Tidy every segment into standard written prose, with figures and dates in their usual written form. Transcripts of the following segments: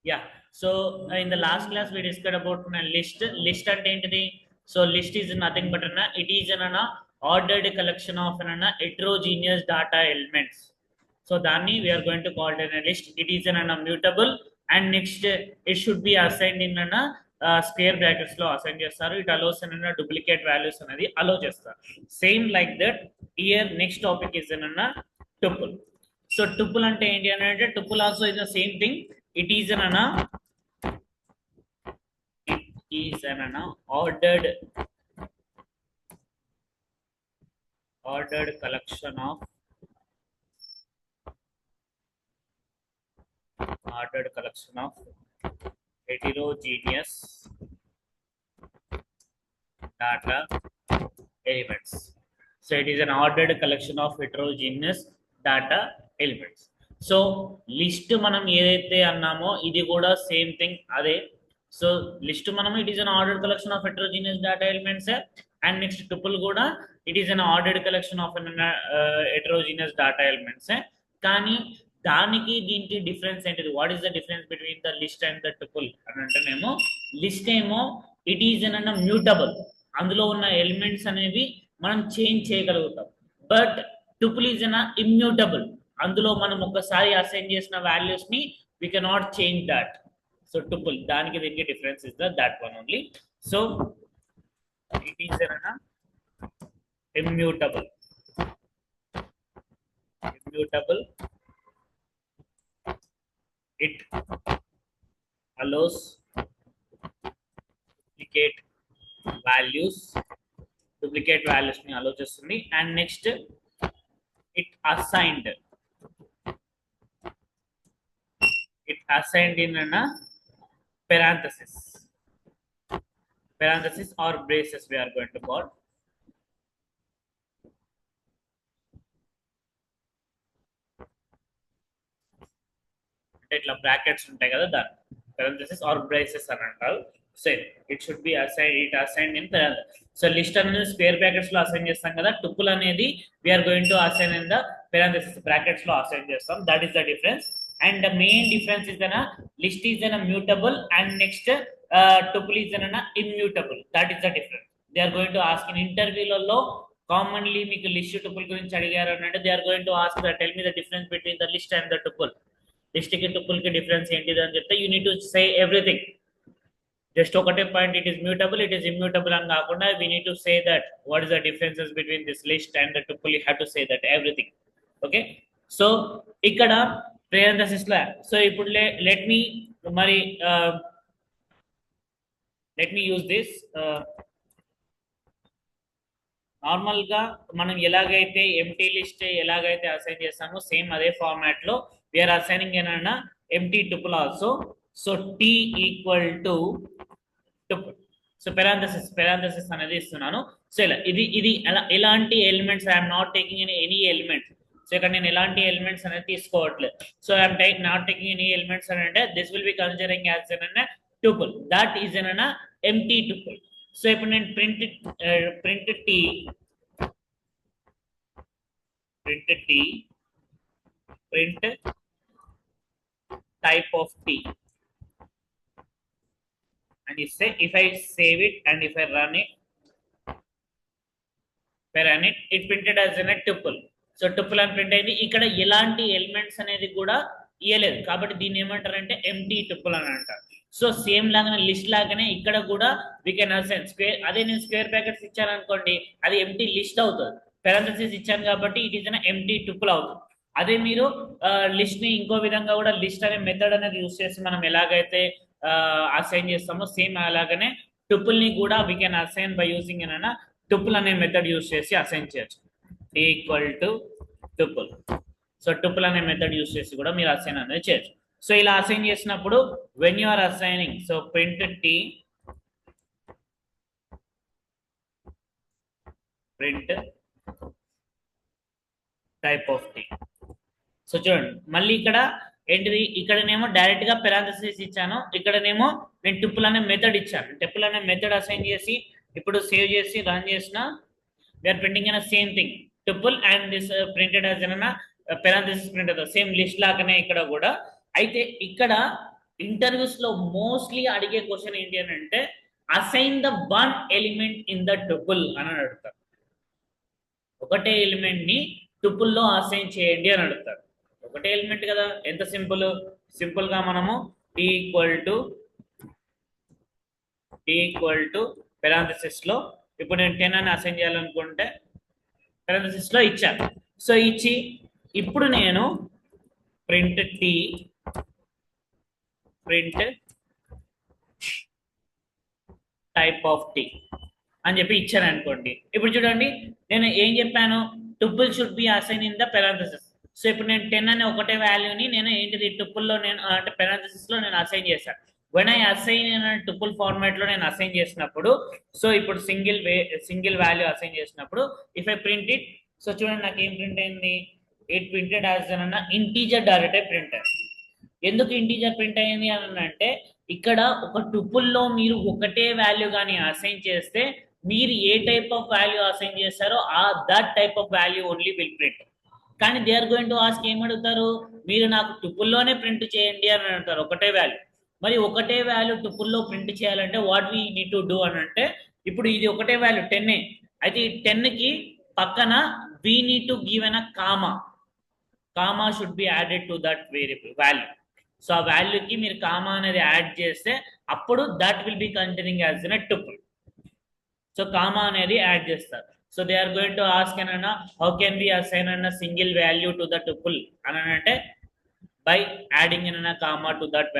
Yeah. So in the last class we discussed about list. List అంటే ఏంటిది? So list is nothing but it is an ordered collection of an heterogeneous data elements. So దాన్ని we are going to call it a list. It is an mutable and next it should be assigned in an square brackets లో assign చేస్తారు. It allows అన్న duplicate values అనేది అలో చేస్తారు. Same like that year next topic is అన్న tuple. So tuple అంటే ఏంటి అని అంటే tuple also is the same thing. It is an ordered collection of heterogeneous data elements. So it is an ordered collection of heterogeneous data elements. So list మనం ఏదైతే అన్నామో ఇది కూడా సేమ్ థింగ్ అదే. సో లిస్ట్ మనం it is an ordered collection of heterogeneous data elements and next tuple కూడా it is an ordered collection of heterogeneous data elements. కానీ దానికి దీనికి డిఫరెన్స్ ఏంటిది? What is the difference between the list and the tuple అని అంటేనేమో list ఏమో it is an mutable, అందులో ఉన్న ఎలిమెంట్స్ అనేవి మనం చేంజ్ చేయగలుగుతాం. But tuple is an immutable, అందులో మనం ఒకసారి అసైన్ చేసిన వాల్యూస్ ని we cannot change that. So tuple దానికి దీనికి difference is that one only. So it is an immutable. It allows duplicate values ని అలో చేస్తుంది. And next it assigned in a parenthesis or braces we are going to call. ఇట్లా brackets ఉంటాయి కదా, దాన్ని parenthesis or braces అని అంటారు. Same it should be assigned in parenthesis. So list అనేది square brackets లో అసైన్ చేస్తాం కదా, టుపుల్ అనేది we are going to assign in the parenthesis brackets లో అసైన్ చేస్తాం. That is the difference. And the main difference is that list is an mutable and next tuple is an immutable. That is the difference. They are going to ask in interview lo commonly meeku list tuple gurinchi adigaru anante they are going to ask that tell me the difference between the list and the tuple. List ki tuple ki difference enti ani chepte you need to say everything. Just okate point, it is mutable, it is immutable అని కాకుండా we need to say that what is the differences between this list and the tuple. You have to say that everything. Okay, so ikkada parenthesis la. So ఇప్పుడు let me use this. Normal గా మనం ఎలాగైతే empty list ఎలాగైతే assign చేస్తామో same అదే format లో we are assigning an empty tuple also. So t equal to tuple. So parenthesis అనేది ఇస్తున్నాను. సో ఇది ఎలాంటి elements I'm not taking any elements. So ఇక్కడ నేను ఎలాంటి ఎలిమెంట్స్ అనేది తీసుకోవట్లేదు. So I'm not taking any elements అని అంటే this will be considering as an tuple. That is an empty tuple. So ఇప్పుడు నేను print type of t and if I save it and if I run it it printed as a tuple. So tuple అని print అయింది. ఇక్కడ ఎలాంటి elements అనేది కూడా ఇవ్వలేదు కాబట్టి దీన్ని ఏమంటారంటే ఎంప్టీ టుపుల్ అని అంటారు. సో సేమ్ లాగానే లిస్ట్ లాగానే ఇక్కడ కూడా వి కెన్ అసైన్ స్క్వేర్. అదే నేను స్క్వేర్ బ్రాకెట్స్ ఇచ్చాను అనుకోండి అది ఎంప్టీ లిస్ట్ అవుతుంది. parenthesis ఇచ్చాను కాబట్టి it is an empty tuple అవుతుంది. అదే మీరు లిస్ట్ ని ఇంకో విధంగా కూడా లిస్ట్ అనే మెథడ్ అనేది యూస్ చేసి మనం ఎలాగైతే అసైన్ చేస్తామో సేమ్ అలాగనే టుపుల్ ని కూడా we can assign by using అన్న టుపుల్ అనే మెథడ్ యూస్ చేసి అసైన్ చేయొచ్చు. Equal to tuple. So tuple అనే మెథడ్ యూస్ చేసి కూడా మీరు అసైన్ అనేది చేయొచ్చు. సో ఇలా అసైన్ చేసినప్పుడు when you are assigning so print type of tea. So చూడండి మళ్ళీ ఇక్కడ ఏంటిది, ఇక్కడనేమో డైరెక్ట్ గా పెరాంథసిస్ ఇచ్చాను, ఇక్కడనేమో నేను టుపుల్ అనే మెథడ్ ఇచ్చాను. టుపుల్ అనే మెథడ్ అసైన్ చేసి ఇప్పుడు సేవ్ చేసి రన్ చేసిన వీఆర్ ప్రింటింగ్ అనే same thing tuple and this printed as అన్న పెరాంథసిస్ ప్రింట్ అవుతుంది సేమ్ లిస్ట్ లాగానే ఇక్కడ కూడా. అయితే ఇక్కడ ఇంటర్వ్యూస్ లో మోస్ట్లీ అడిగే క్వశ్చన్ ఏంటి అని అంటే assign the one element in the tuple అని అడుగుతారు. ఒకటే ఎలిమెంట్ ని టుపుల్ లో అసైన్ చేయండి అని అడుగుతారు. ఒకటే ఎలిమెంట్ కదా, ఎంత సింపుల్. సింపుల్ గా మనము టీ ఈక్వల్ టు పెరాంథసిస్ లో ఇప్పుడు నేను 10 అని అసైన్ చేయాలనుకుంటే పెరాంథసిస్ లో ఇచ్చాను. సో ఇచ్చి ఇప్పుడు నేను ప్రింట్ టైప్ ఆఫ్ టీ అని చెప్పి ఇచ్చాను అనుకోండి. ఇప్పుడు చూడండి నేను ఏం చెప్పాను, tuple should be assign in the parenthesis. So ఇప్పుడు నేను 10 అనే ఒకటే వాల్యూని నేను ఏంటిది టుపుల్లో నేను అంటే పెరాంథసిస్ లో నేను అసైన్ చేశాను. When I assign tuple format లో నేను అసైన్ చేసినప్పుడు, సో ఇప్పుడు సింగిల్ వాల్యూ అసైన్ చేసినప్పుడు if I print it, so చూడండి నాకు ఏం ప్రింట్ అయింది, ఇట్ ప్రింటెడ్ యాజ్ అన్న ఇంటీజర్ డైరెక్ట్ ప్రింట్ అయింది. ఎందుకు ఇంటీజర్ ప్రింట్ అయింది అని అంటే ఇక్కడ ఒక టుపుల్లో మీరు ఒకటే వాల్యూ కానీ అసైన్ చేస్తే మీరు ఏ టైప్ ఆఫ్ వాల్యూ అసైన్ చేస్తారో that type of value only will print. కానీ they are going to ask ఏమడుగుతారు, మీరు నాకు టుపుల్లోనే ప్రింట్ చేయండి అని అంటారు ఒకటే వాల్యూ. మరి ఒకటే వాల్యూ టుపుల్లో ప్రింట్ చేయాలంటే what we need to do అని అంటే ఇప్పుడు ఇది ఒకటే వాల్యూ 10 అయితే ఈ 10 కి పక్కన we need to give an comma should be added to that variable value. So ఆ వాల్యూకి మీరు కామా అనేది యాడ్ చేస్తే అప్పుడు that will be continuing as an tuple. So comma అనేది యాడ్ చేస్తారు. So they are going to ask అన్న how can be assign అన్న single value to the tuple అని అంటే బై యాడింగ్ అన్న కామా టు దట్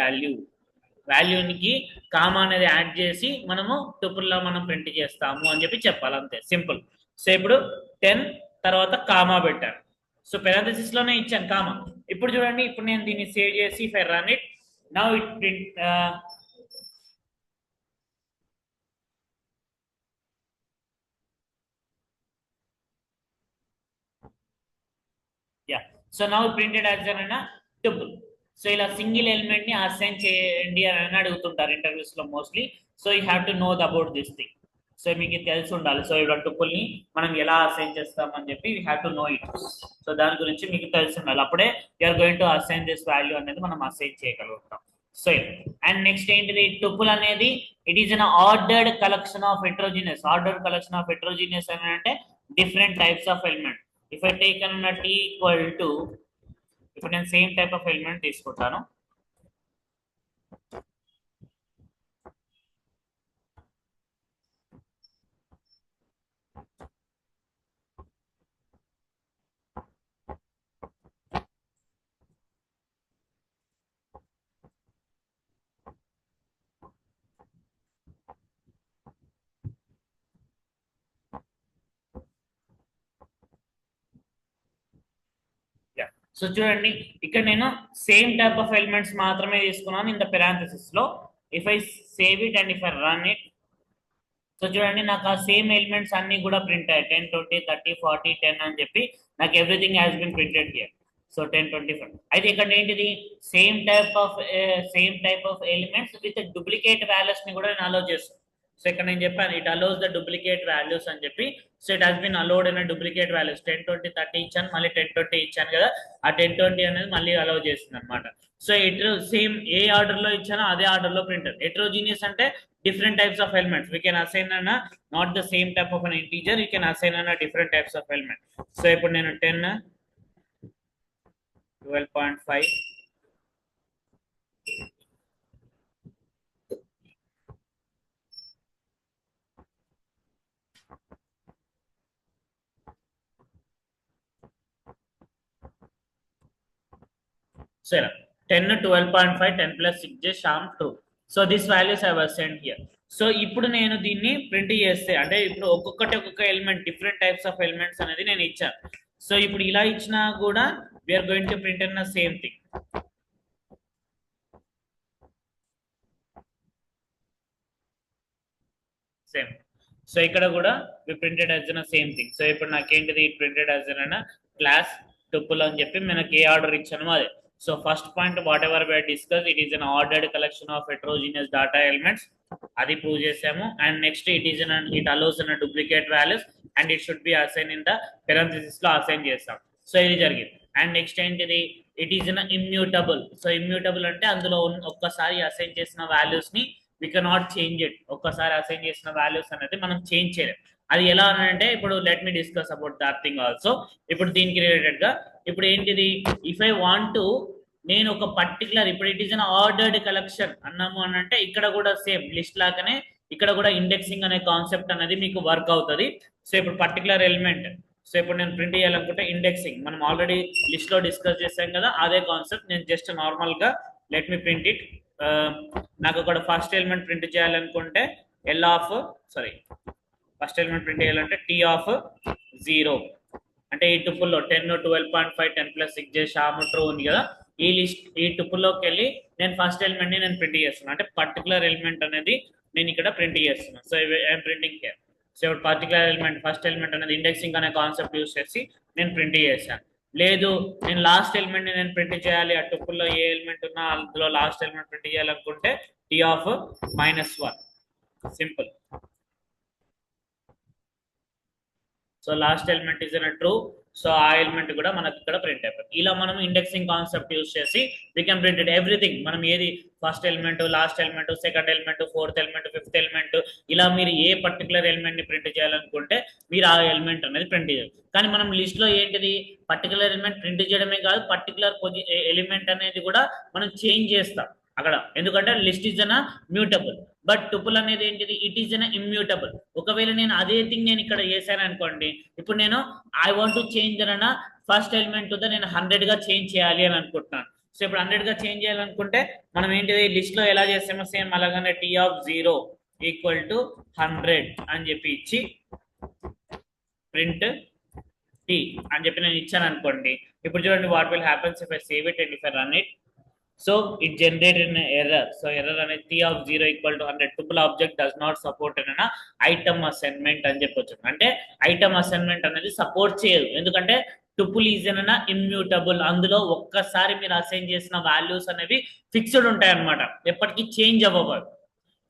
వాల్యూకి కామా అనేది add చేసి మనము టుపుల్లో మనం ప్రింట్ చేస్తాము అని చెప్పి చెప్పాలి, అంతే సింపుల్. సో ఇప్పుడు 10 తర్వాత కామా పెట్టాను. సో పెరాంథసిస్ లోనే ఇచ్చాను కామా. ఇప్పుడు చూడండి ఇప్పుడు నేను దీన్ని సేవ్ చేసి if I run it now it print so now printed as అన్న టుపుల్. సో ఇలా సింగిల్ ఎలిమెంట్ ని అసైన్ చేయండి అని అడుగుతుంటారు ఇంటర్వ్యూస్ లో mostly. So you have to know about this thing. So మీకు తెలిసి ఉండాలి. సో ఇక్కడ టుపుల్ ని మనం ఎలా అసైన్ చేస్తామని చెప్పి you have to know it. So దాని గురించి మీకు తెలిసి ఉండాలి, అప్పుడే you're going to assign this value అనేది మనం అసైన్ చేయగలుగుతాం. సో అండ్ నెక్స్ట్ ఏంటిది, టుపుల్ అనేది it is an ordered collection of heterogeneous. Ordered collection of heterogeneous అని అంటే different types of element. If I take అన్న టీ ఈక్వల్ టు, ఇప్పుడు నేను సేమ్ టైప్ ఆఫ్ ఎలిమెంట్ తీసుకుంటాను. సో చూడండి ఇక్కడ నేను సేమ్ టైప్ ఆఫ్ ఎలిమెంట్స్ మాత్రమే తీసుకున్నాను ఇన్ ద పెరాంథసిస్ లో. If I save it and if I run it, so చూడండి నాకు ఆ సేమ్ ఎలిమెంట్స్ అన్ని కూడా ప్రింట్ అయ్యాయి. 10, 20, 30, 40, 10 అని చెప్పి నాకు everything has been printed here. So 10, 25 అయితే ఇక్కడ ఏంటిది same type of elements with duplicate values ని కూడా నేను అలో చేస్తాను. సో ఇక్కడ నేను చెప్పాను it allows the duplicate values అని చెప్పి. So it has been allowed in duplicate values. 10, 20, 30 ఇచ్చాను, మళ్ళీ 10, 20 ఇచ్చాను కదా, ఆ 10, 20 అనేది మళ్ళీ అలౌ చేస్తుంది అనమాట. సో సేమ్ ఏ ఆర్డర్ లో ఇచ్చానో అదే ఆర్డర్ లో ప్రింటర్. హెటరోజీనియస్ అంటే different types of elements. We can assign not the same type of an integer, you can assign different types of element. So I put 10, 12.5, so 10, 12.5, 10 plus 6 sham 2. So this values I was sent here. So ఇప్పుడు నేను దీన్ని print చేస్తే అంటే ఇప్పుడు ఒక్కొక్క element different types of elements అనేది నేను ఇచ్చాను. సో ఇప్పుడు ఇలా ఇచ్చినా కూడా we're going to print in the same thing. Same. So ఇక్కడ కూడా we printed as an same thing. So ఇప్పుడు నాకేంటిది printed as an class tuple అని చెప్పి మనకి ఏ ఆర్డర్ ఇచ్చానో అదే. So first point, whatever we have discussed, it is an ordered collection of heterogeneous data elements. Adi prove chesamo. And next it allows a duplicate values and it should be assigned in the parenthesis lo assign chestam. So ఇది జరిగింది. And next ఏంటిది it is an immutable. So immutable అంటే అందులో ఒక్కసారి assign చేసిన values ని వి cannot change it. ఒక్కసారి assign చేసిన వాల్యూస్ అనేది మనం చేంజ్ చేయలేం. అది ఎలా అని అంటే ఇప్పుడు let me discuss about that thing also. ఇప్పుడు దీనికి రిలేటెడ్ గా ఇప్పుడు ఏంటిది, ఇఫ్ ఐ వాంట్ టు నేను ఒక పర్టికులర్ ఇప్పుడు it is an ordered collection అన్నాము అని అంటే ఇక్కడ కూడా సేమ్ లిస్ట్ లాగానే ఇక్కడ కూడా ఇండెక్సింగ్ అనే కాన్సెప్ట్ అనేది మీకు వర్క్ అవుతుంది. సో ఇప్పుడు పర్టికులర్ ఎలిమెంట్, సో ఇప్పుడు నేను ప్రింట్ చేయాలనుకుంటే ఇండెక్సింగ్ మనం ఆల్రెడీ లిస్ట్ లో డిస్కస్ చేసాం కదా, అదే కాన్సెప్ట్. నేను జస్ట్ నార్మల్ గా లెట్ మీ ప్రింట్ ఇట్. నాకు అక్కడ ఫస్ట్ ఎలిమెంట్ ప్రింట్ చేయాలనుకుంటే L of first element print చేయాలంటే టీ ఆఫ్ 0 అంటే ఈ టుపుల్లో 10 12.5 10 + 6 చేసి ట్రూ ఉంది కదా, ఈ లిస్ట్ ఈ టుపుల్లోకి వెళ్ళి నేను ఫస్ట్ ఎలిమెంట్ ని నేను ప్రింట్ చేస్తున్నాను. అంటే పర్టికులర్ ఎలిమెంట్ అనేది నేను ఇక్కడ ప్రింట్ చేస్తున్నాను. So I'm printing here. So ఇప్పుడు పర్టికులర్ ఎలిమెంట్ ఫస్ట్ ఎలిమెంట్ అనేది ఇండెక్సింగ్ అనే కాన్సెప్ట్ యూస్ చేసి నేను ప్రింట్ చేశాను. లేదు నేను లాస్ట్ ఎలిమెంట్ ని నేను ప్రింట్ చేయాలి, ఆ టుపుల్లో ఏ ఎలిమెంట్ ఉన్నా అందులో లాస్ట్ ఎలిమెంట్ ప్రింట్ చేయాలనుకుంటే t of -1 simple. So last element is in true, so ఆ ఎలిమెంట్ కూడా మనకి ఇక్కడ ప్రింట్ అయిపోతుంది. ఇలా మనం ఇండెక్సింగ్ కాన్సెప్ట్ యూస్ చేసి we can print it everything. మనం ఏది first element, last element, second element, fourth element, fifth element, ఇలా మీరు ఏ పర్టికులర్ ఎలిమెంట్ ని ప్రింట్ చేయాలనుకుంటే మీరు ఆ ఎలిమెంట్ అనేది ప్రింట్ చేయాలి. కానీ మనం లిస్ట్ లో ఏంటిది పర్టికులర్ ఎలిమెంట్ ప్రింట్ చేయడమే కాదు, పర్టికులర్ ఎలిమెంట్ అనేది కూడా మనం చేంజ్ చేస్తాం అక్కడ. ఎందుకంటే list is an mutable, but tuple అనేది ఏంటిది ఇట్ ఈస్ అన్ ఇమ్యూటబుల్. ఒకవేళ నేను అదే థింగ్ నేను ఇక్కడ చేశాను అనుకోండి, ఇప్పుడు నేను ఐ వాంట్ టు చేంజ్ అన్న ఫస్ట్ ఎలిమెంట్ నేను 100 గా చేంజ్ చేయాలి అని అనుకుంటున్నాను. సో ఇప్పుడు 100 గా చేంజ్ చేయాలనుకుంటే మనం ఏంటిది లిస్ట్ లో ఎలా చేస్తామో సేమ్ అలాగనే టీ ఆఫ్ 0 = 100 అని చెప్పి ఇచ్చి ప్రింట్ టీ అని చెప్పి నేను ఇచ్చాను అనుకోండి. ఇప్పుడు చూడండి what will happens if I save it and if I run it. So it generated an error. So error అనేది T of 0 = 100. Tuple object does not support an item assignment అని చెప్పొచ్చు. అంటే ఐటమ్ అసైన్మెంట్ అనేది support చేయదు, ఎందుకంటే tuple is an immutable. అందులో ఒక్కసారి మీరు అసైన్ చేసిన వాల్యూస్ అనేవి ఫిక్స్డ్ ఉంటాయి అన్నమాట, ఎప్పటికీ చేంజ్ అవ్వవు.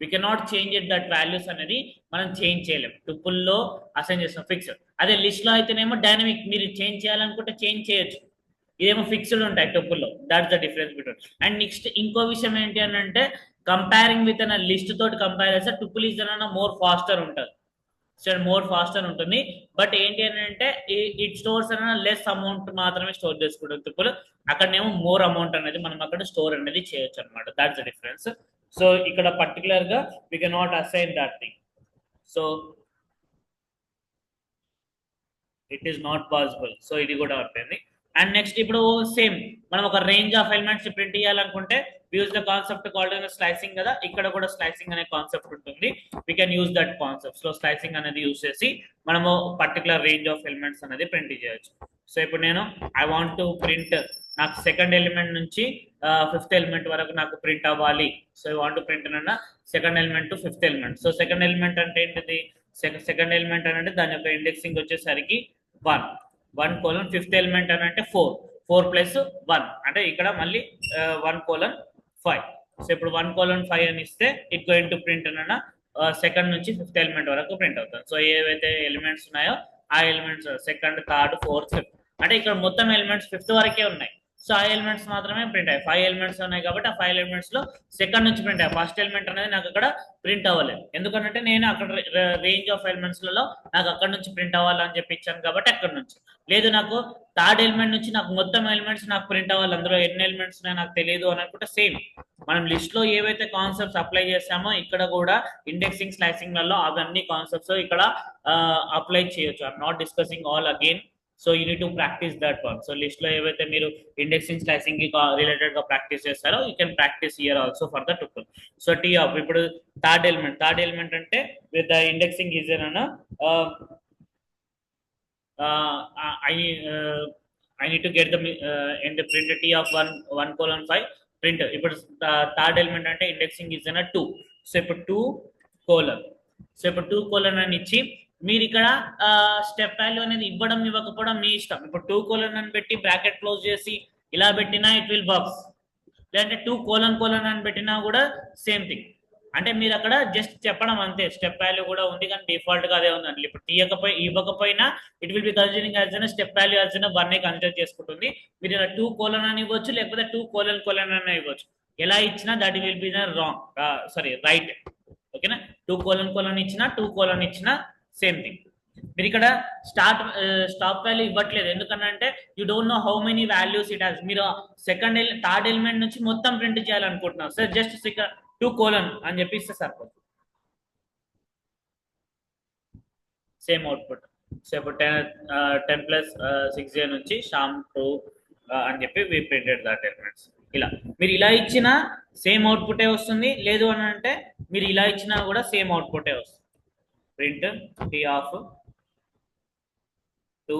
We cannot change it, that values అనేది మనం చేంజ్ చేయలేం. టుపుల్లో అసైన్ చేసిన ఫిక్స్డ్. అదే లిస్ట్ లో అయితేనేమో డైనమిక్, మీరు చేంజ్ చేయాలనుకుంటే చేంజ్ చేయొచ్చు, ఇదేమో ఫిక్స్డ్ ఉంటాయి టుపుల్లో. That's the difference between. And next ఇంకో విషయం ఏంటి అని అంటే కంపేరింగ్ విత్ అన్న లిస్ట్ తోటి కంపేర్ చేస్తే టుపుల్ ఈజ్ అన్న మోర్ ఫాస్టర్ ఉంటుంది. సో మోర్ ఫాస్టర్ ఉంటుంది, బట్ ఏంటి అని అంటే ఇట్ స్టోర్స్ అన్న లెస్ అమౌంట్ మాత్రమే స్టోర్ చేసుకుంటుంది టుపుల్. అక్కడనేమో మోర్ అమౌంట్ అనేది మనం అక్కడ స్టోర్ అనేది చేయొచ్చు అనమాట. That's the difference. సో ఇక్కడ పర్టికులర్ గా we can not assign that thing. So it is not possible. So ఇది కూడా ఉంటుంది. అండ్ నెక్స్ట్ ఇప్పుడు సేమ్ మనం ఒక రేంజ్ ఆఫ్ ఎలిమెంట్స్ ప్రింట్ చేయాలనుకుంటే use the concept called slicing కదా, ఇక్కడ కూడా స్లైసింగ్ అనే కాన్సెప్ట్ ఉంటుంది. We can use that concept. So slicing అనేది యూజ్ చేసి మనము పర్టికులర్ రేంజ్ ఆఫ్ ఎలిమెంట్స్ అనేది ప్రింట్ చేయొచ్చు. సో ఇప్పుడు నేను ఐ వాంట్ టు ప్రింట్, నాకు సెకండ్ ఎలిమెంట్ నుంచి ఫిఫ్త్ ఎలిమెంట్ వరకు నాకు ప్రింట్ అవ్వాలి. So I want to print అన్న second element to fifth element. So second element అంటే ఏంటిది, సెకండ్ ఎలిమెంట్ అంటే దాని యొక్క ఇండెక్సింగ్ వచ్చేసరికి 1 ఫిఫ్త్ ఎలిమెంట్ అని అంటే 4 + 1 అంటే ఇక్కడ మళ్ళీ 1:5. సో ఇప్పుడు 1:5 అని ఇస్తే ఇట్ గోయింగ్ టు ప్రింట్ అన్న సెకండ్ నుంచి ఫిఫ్త్ ఎలిమెంట్ వరకు ప్రింట్ అవుతుంది. సో ఏవైతే ఎలిమెంట్స్ ఉన్నాయో ఆ elements second, third, fourth, fifth అంటే ఇక్కడ మొత్తం ఎలిమెంట్స్ ఫిఫ్త్ వరకే ఉన్నాయి. సో ఆ ఎలిమెంట్స్ మాత్రమే ప్రింట్ అయ్యాయి. 5 ఎలిమెంట్స్ ఉన్నాయి కాబట్టి ఆ 5 ఎలిమెంట్స్ లో సెకండ్ నుంచి ప్రింట్ అయ్యాయి. ఫస్ట్ ఎలిమెంట్ అనేది నాకు అక్కడ ప్రింట్ అవ్వలేదు, ఎందుకంటే నేను అక్కడ రేంజ్ ఆఫ్ ఎలిమెంట్స్ లలో నాకు అక్కడ నుంచి ప్రింట్ అవ్వాలని చెప్పి ఇచ్చాను కాబట్టి అక్కడ నుంచి. లేదు నాకు థర్డ్ ఎలిమెంట్ నుంచి నాకు మొత్తం ఎలిమెంట్స్ నాకు ప్రింట్ అవ్వాలి, అందులో ఎన్ని ఎలిమెంట్స్ ఉన్నాయో నాకు తెలియదు అని అనుకుంటే సేమ్ మనం లిస్ట్ లో ఏవైతే కాన్సెప్ట్స్ అప్లై చేసామో ఇక్కడ కూడా ఇండెక్సింగ్ స్లైసింగ్ లలో అవన్నీ కాన్సెప్ట్స్ ఇక్కడ అప్లై చేయొచ్చు. I'm not discussing all again. So you need to practise that one. So list లో ఏవైతే మీరు ఇండెక్సింగ్ స్లైసింగ్ కి రిలేటెడ్ గా ప్రాక్టీస్ చేస్తారో you can practise here also for the tuple. So tea of ఇప్పుడు third element అంటే with the indexing is అన్న I need to get the in the print T of 1:5 print. ఇప్పుడు third element అంటే indexing is అన్న 2. So ఇప్పుడు 2:. So ఇప్పుడు 2:. అని ఇచ్చి మీరు ఇక్కడ స్టెప్ వాల్యూ అనేది ఇవ్వడం ఇవ్వకపోవడం మీ ఇష్టం. ఇప్పుడు 2:. అని పెట్టి బ్రాకెట్ క్లోజ్ చేసి ఇలా పెట్టినా ఇట్ విల్ వర్క్స్, లేదంటే 2::: అని పెట్టినా కూడా సేమ్ థింగ్. అంటే మీరు అక్కడ జస్ట్ చెప్పడం అంతే, స్టెప్ వాల్యూ కూడా ఉంది కానీ డిఫాల్ట్ గా అదే ఉందండి. ఇప్పుడు ఇవ్వకపోయినా it will be considering as an step value as an 1 consider చేసుకుంటుంది. మీరు ఇలా 2 కోలన్ అని ఇవ్వచ్చు, లేకపోతే 2 కోలన్ అని ఇవ్వచ్చు. ఎలా ఇచ్చినా that will be the wrong, sorry right. ఓకేనా, 2 కోలన్ ఇచ్చినా 2 కోలన్ ఇచ్చినా సేమ్ థింగ్. మీరు ఇక్కడ స్టాప్ వాల్యూ ఇవ్వట్లేదు, ఎందుకంటే you don't know how many values it has. మీరు థర్డ్ ఎలిమెంట్ నుంచి మొత్తం ప్రింట్ చేయాలనుకుంటున్నారు సార్, జస్ట్ ఇక్కడ 2 కోలన్ అని చెప్పిస్తే సరిపోతుంది, సేమ్ అవుట్పుట్. సో ఇప్పుడు 10+6 నుంచి షామ్ 2 అని చెప్పి వి ప్రింటెడ్ దట్ ఎలిమెంట్స్. ఇలా మీరు ఇలా ఇచ్చినా సేమ్ అవుట్పుటే వస్తుంది, లేదు అని అంటే మీరు ఇలా ఇచ్చినా కూడా సేమ్ అవుట్పుటే వస్తుంది. ప్రింట్ టీ ఆఫ్ 2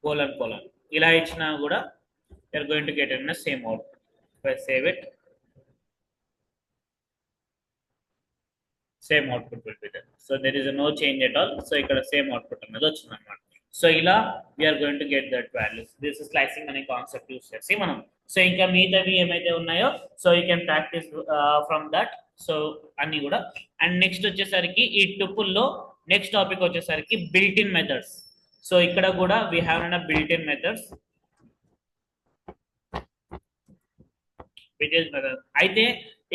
కోలన్ ఇలా ఇచ్చినా కూడా you're going to get in the same output. If I save it, same output will be there. So there is no change at all. So ఇక్కడ same output అనేది వచ్చింది అన్నమాట. So ఇలా we are going to get that values. This is slicing అనే concept use చేసి మనం, so ఇంకా మిగతావి ఏమైతే ఉన్నాయో so you can practice from that. So అన్ని కూడా. అండ్ నెక్స్ట్ వచ్చేసరికి ఈ టుపుల్లో నెక్స్ట్ టాపిక్ వచ్చేసరికి బిల్ట్ ఇన్ మెథడ్స్. సో ఇక్కడ కూడా we have built in methods. అయితే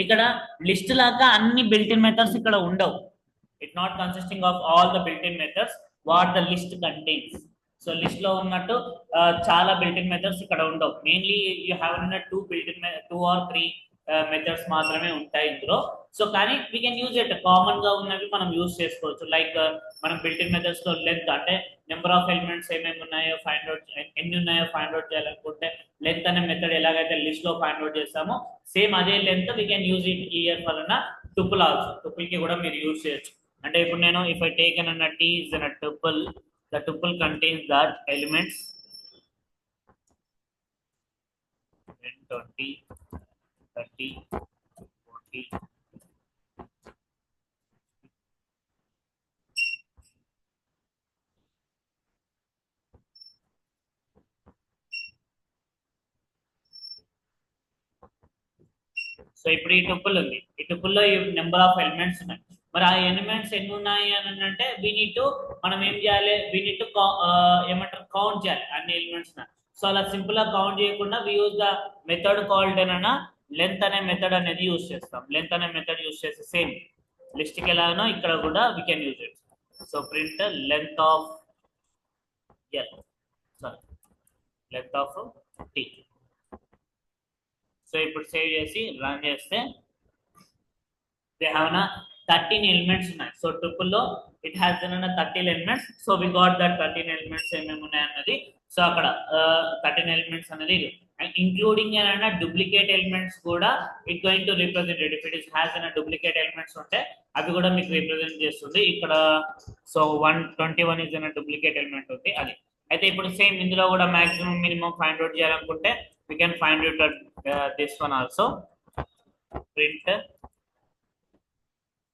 ఇక్కడ లిస్ట్ లాగా అన్ని బిల్ట్ ఇన్ మెథడ్స్ ఇక్కడ ఉండవు. It not consisting of all the built in methods what the list contains. So list లో ఉన్నట్టు చాలా బిల్ట్ ఇన్ మెథడ్స్ ఇక్కడ ఉండవు. Mainly you have 2 or 3 methods మాత్రమే ఉంటాయి ఇందులో. సో కానీ we can use it, common గా ఉన్నవి మనం యూజ్ చేసుకోవచ్చు. లైక్ మనం బిల్ట్ ఇన్ మెథడ్స్ లో లెంత్, అంటే నెంబర్ ఆఫ్ ఎలిమెంట్స్ ఏమేమి ఉన్నాయో ఎన్ని ఉన్నాయో ఫైండ్ అవుట్ చేయాలనుకుంటే లెంత్ అనే మెథడ్ ఎలాగైతే లిస్ట్ లో ఫైండ్ అవుట్ చేస్తామో సేమ్ అదే length we can use it here వలన టుపుల్ ఆల్సో. టుపుల్ కి కూడా మీరు యూజ్ చేయొచ్చు. అంటే ఇప్పుడు నేను if I take an t is an tuple, the tuple contains that elements 20, 30, 40, సో ఇప్పుడు ఈ టుపుల్ ఉంది, ఈ టుపుల్లో ఈ నెంబర్ ఆఫ్ ఎలిమెంట్స్ ఉన్నాయి. మరి ఆ ఎలిమెంట్స్ ఎన్ని ఉన్నాయి అని అంటే మనం ఏం చేయాలి, ఏమంటారు కౌంట్ చేయాలి అన్ని ఎలిమెంట్స్. సో అలా సింపుల్ గా కౌంట్ చేయకుండా we use the method called అన్న లెంత్ అనే మెథడ్ అనేది యూజ్ చేస్తాం. లెంత్ అనే మెథడ్ యూజ్ చేసి సేమ్ లిస్ట్ కి ఎలానో ఇక్కడ కూడా we can use it. So print length of length of tea. So ఇప్పుడు సేవ్ చేసి రన్ చేస్తే దే హ్యావ్ 13 ఎలిమెంట్స్ ఉన్నాయి. సో ట్రిపుల్ లో it has 13 elements. So we got that 13 elements ఏమేమి ఉన్నాయి అన్నది. సో అక్కడ 13 ఎలిమెంట్స్ అనేది ఇంక్లూడింగ్ డూప్లికేట్ ఎలిమెంట్స్ కూడా it going to represent it. If it is has duplicate elements ఉంటే అవి కూడా మీకు రిప్రజెంట్ చేస్తుంది ఇక్కడ. సో 121 ఇస్ డూప్లికేట్ ఎలిమెంట్ ఉంది అది. అయితే ఇప్పుడు సేమ్ ఇందులో కూడా మాక్సిమం మినిమం ఫైండ్ అవుట్ చేయాలనుకుంటే we can find it at this one also. Print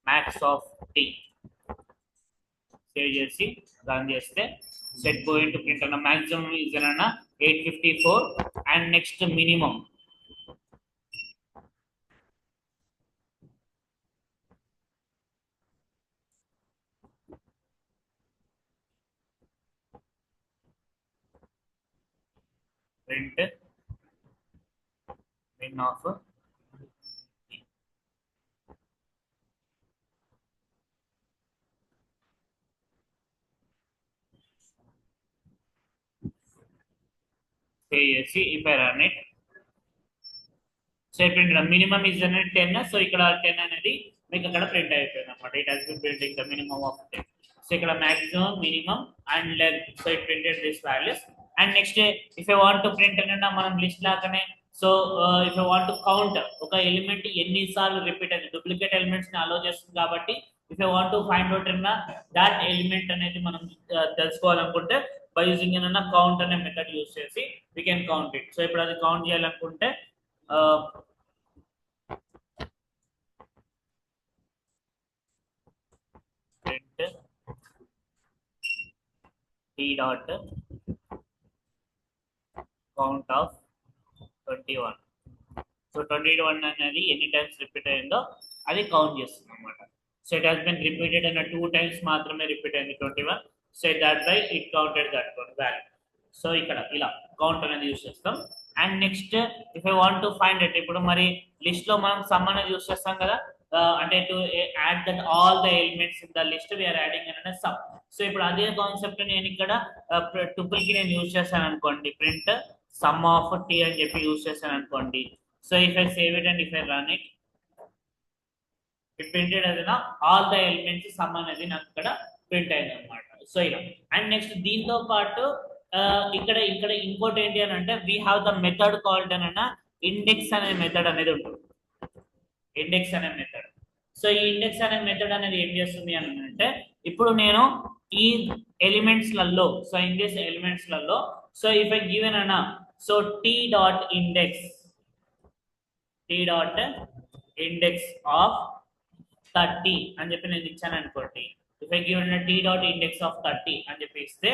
max of t. Save చేసి రన్ చేస్తే set going to print అన్న maximum is 854 and next minimum print min of say if I run it, so print minimum is 10, so ఇక్కడ 10 అనేది మీకు అక్కడ print అయిపోయింది అన్నమాట. It has been printing the minimum of 10. So ఇక్కడ maximum, minimum and length, so it printed this values. And next if you want to print అంటే మనం list లాగానే, so if you want to count ఒక ఎలిమెంట్ ఎన్నిసార్లు repeat అయింది, duplicate elements ని allow చేస్తుంది కాబట్టి if you want to find out that element అనేది మనం తెలుసుకోవాలనుకుంటే బై యూజింగ్ కౌంట్ అనే మెథడ్ యూజ్ చేసి we can count it. So ఇప్పుడు అది కౌంట్ చేయాలనుకుంటే print t dot count of 21. So 21 అనేది ఎన్ని టైమ్స్ రిపీట్ అయిందో అది కౌంట్ చేస్తుంది అనమాట. So it has been repeated అన్న 2 times మాత్రమే రిపీట్ అయింది 21. So that by it counted that one value. So ఇక్కడ ఇలా కౌంట్ అనేది యూస్ చేస్తాం. And next if I want to find it, ఇప్పుడు మరి లిస్ట్ లో మనం సమ్ అనేది యూస్ చేస్తాం కదా, అంటే to add that all the elements in the list we're adding అనే సమ్. సో ఇప్పుడు అదే కాన్సెప్ట్ నేను ఇక్కడ టుపుల్ కి నేను యూస్ చేస్తాను అనుకోండి, ప్రింట్ సమ్ ఆఫ్ టీ అని చెప్పి యూస్ చేస్తాను అనుకోండి. So if I save it and if I run it, it printed అది ఆల్ ద ఎలిమెంట్స్ సమ్ అనేది నాకు ఇక్కడ ప్రింట్ అయింది అనమాట. సో ఇలా అండ్ నెక్స్ట్ దీంతో పాటు ఇక్కడ ఇక్కడ ఇంకోటి ఏంటి అని అంటే we have the method called అని ఇండెక్స్ అనే మెథడ్ అనేది ఉంటుంది. ఇండెక్స్ అనే మెథడ్. సో ఈ ఇండెక్స్ అనే మెథడ్ అనేది ఏం చేస్తుంది అని అంటే, ఇప్పుడు నేను ఈ ఎలిమెంట్స్ లలో, సో ఇన్ దిస్ ఎలిమెంట్స్ లలో, సో ఇఫ్ ఐ గివెన్ అన్న, so T dot index of 30 అని చెప్పి నేను ఇచ్చాను అనుకోండి. If I given T dot index of 30 అని చెప్పి ఇస్తే,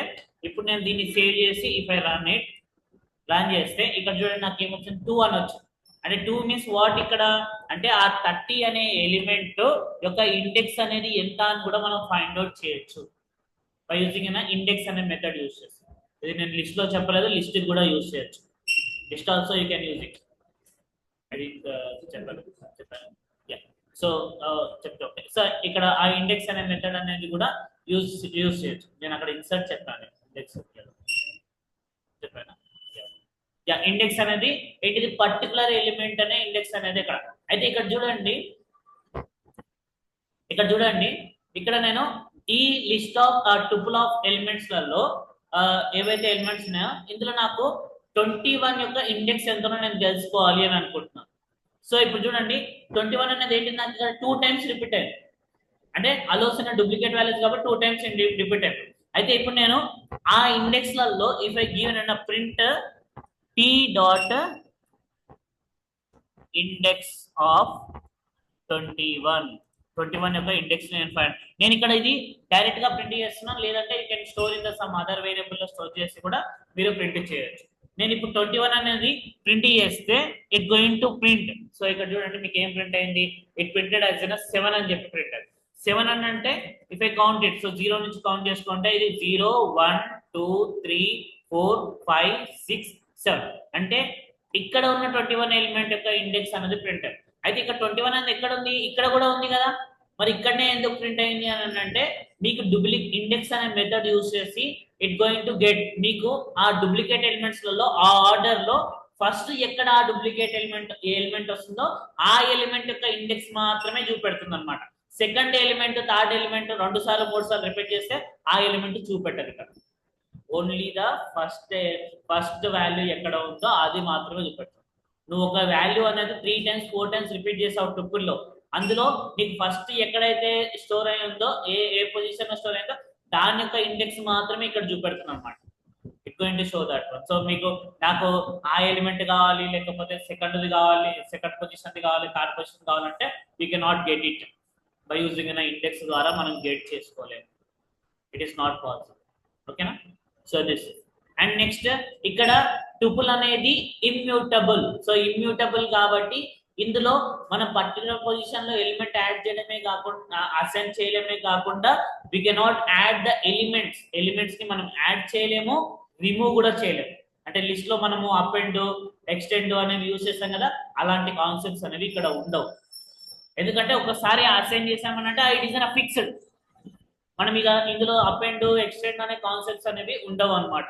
ఇప్పుడు నేను దీన్ని సేవ్ చేసి ఇఫ్ ఐ రన్ చేస్తే ఇక్కడ చూడండి నాకు ఏమొచ్చింది 2 అని వచ్చింది. అంటే 2 మీన్స్ వాట్ ఇక్కడ అంటే ఆ 30 అనే ఎలిమెంట్ యొక్క ఇండెక్స్ అనేది ఎంత అని కూడా మనం ఫైండ్ అవుట్ చేయొచ్చు బై యూజింగ్ ఇండెక్స్ అనే మెథడ్ యూస్ చేస్తాం. ఇది నేను లిస్ట్ లో చెప్పలేదు, లిస్ట్ కూడా యూస్ చేయొచ్చు. List also you can use it. అది చెప్పాను. సో చెప్తా. సో ఇక్కడ ఆ ఇండెక్స్ అనే మెథడ్ అనేది కూడా యూజ్ చేయొచ్చు. నేను అక్కడ ఇన్సర్ట్ చెప్పాను, ఇండెక్స్ చెప్పాను. ఇండెక్స్ అనేది ఏంటిది, పర్టికులర్ ఎలిమెంట్ అనే ఇండెక్స్ అనేది ఇక్కడ. అయితే ఇక్కడ చూడండి ఇక్కడ నేను ఈ list of tuple of elements లలో ఏవైతే ఎలిమెంట్స్ ఉన్నాయో ఇందులో నాకు 21 యొక్క ఇండెక్స్ ఎంతనో నేను తెలుసుకోవాలి అని అనుకుంటున్నాను. సో ఇప్పుడు చూడండి 21 అనేది ఏంటి, నాకు ఇక్కడ 2 times రిపీట్ అయింది. అంటే అలోస్ అనే డూప్లికేట్ వాల్యూస్ కాబట్టి 2 times రిపీట్ అయింది. అయితే ఇప్పుడు నేను ఆ ఇండెక్స్ లలో ఇఫ్ ఐ గివెన్ అన్న print T dot index of 21 యొక్క ఇండెక్స్ నేను ఇక్కడ ఇది డైరెక్ట్ గా ప్రింట్ చేస్తున్నాను, లేదంటే you can store in the sum other variable లో స్టోర్ చేసి కూడా మీరు ప్రింట్ చేయొచ్చు. నేను ఇప్పుడు 21 అనేది ప్రింట్ చేస్తే it going to print. So ఇక్కడ చూడండి మీకు ఏం ప్రింట్ అయింది, ఇట్ ప్రింటెడ్ యాజ్ 7 అని చెప్పి ప్రింట్ అయింది. 7 అని అంటే if I count it, so 0 నుంచి కౌంట్ చేసుకుంటే ఇది 0 1 2 3 4 5 6 7 అంటే ఇక్కడ ఉన్న 21 ఎలిమెంట్ యొక్క ఇండెక్స్ అనేది ప్రింట్ అయింది. అయితే ఇక్కడ 21 అనేది ఎక్కడ ఉంది, ఇక్కడ కూడా ఉంది కదా, మరి ఇక్కడనే ఎందుకు ప్రింట్ అయింది అని అంటే మీకు డూప్లికేట్ ఇండెక్స్ అనే మెథడ్ యూస్ చేసి ఇట్ గోయింగ్ టు గెట్ మీకు ఆ డూప్లికేట్ ఎలిమెంట్స్ లలో ఆ ఆర్డర్ లో ఫస్ట్ ఎక్కడ ఆ డూప్లికేట్ ఎలిమెంట్ వస్తుందో ఆ ఎలిమెంట్ యొక్క ఇండెక్స్ మాత్రమే చూపెడుతుంది అనమాట. సెకండ్ ఎలిమెంట్ థర్డ్ ఎలిమెంట్ 2 సార్లు 3 సార్లు రిపీట్ చేస్తే ఆ ఎలిమెంట్ చూపెట్టదు. ఇక్కడ ఓన్లీ ద ఫస్ట్ వాల్యూ ఎక్కడ ఉందో అది మాత్రమే చూపెడుతుంది. నువ్వు ఒక వాల్యూ అనేది 3 times 4 times రిపీట్ చేసావు టుపుల్లో, అందులో నీకు ఫస్ట్ ఎక్కడైతే స్టోర్ అయి ఉందో ఏ పొజిషన్ లో స్టోర్ అయిందో దాని యొక్క ఇండెక్స్ మాత్రమే ఇక్కడ చూపెడుతుంది అనమాట. It going to show that one. So మీకు నాకు ఆ ఎలిమెంట్ కావాలి, లేకపోతే సెకండ్ది కావాలి, సెకండ్ పొజిషన్ కావాలి, థర్డ్ పొజిషన్ కావాలంటే you can not get it by using index ద్వారా మనం గెట్ చేసుకోలేము. It is not possible. ఓకేనా? సో దిస్ అండ్ నెక్స్ట్ ఇక్కడ టుపుల్ అనేది ఇమ్యూటబుల్. సో ఇమ్యూటబుల్ కాబట్టి ఇందులో మనం పర్టికులర్ పొజిషన్ లో ఎలిమెంట్ యాడ్ చేయడమే కాకుండా అసైన్ చేయడమే కాకుండా we cannot add the elements ని మనం యాడ్ చేయలేము, రిమూవ్ కూడా చేయలేము. అంటే లిస్ట్ లో మనము అప్ అండ్ ఎక్స్టెండ్ అనేవి యూజ్ చేస్తాం కదా, అలాంటి కాన్సెప్ట్స్ అనేవి ఇక్కడ ఉండవు. ఎందుకంటే ఒకసారి అసైన్ చేసామనంటే ఇట్ ఈస్ ఫిక్స్డ్. మనం ఇక ఇందులో అప్ అండ్ ఎక్స్టెండ్ అనే కాన్సెప్ట్స్ అనేవి ఉండవు అనమాట.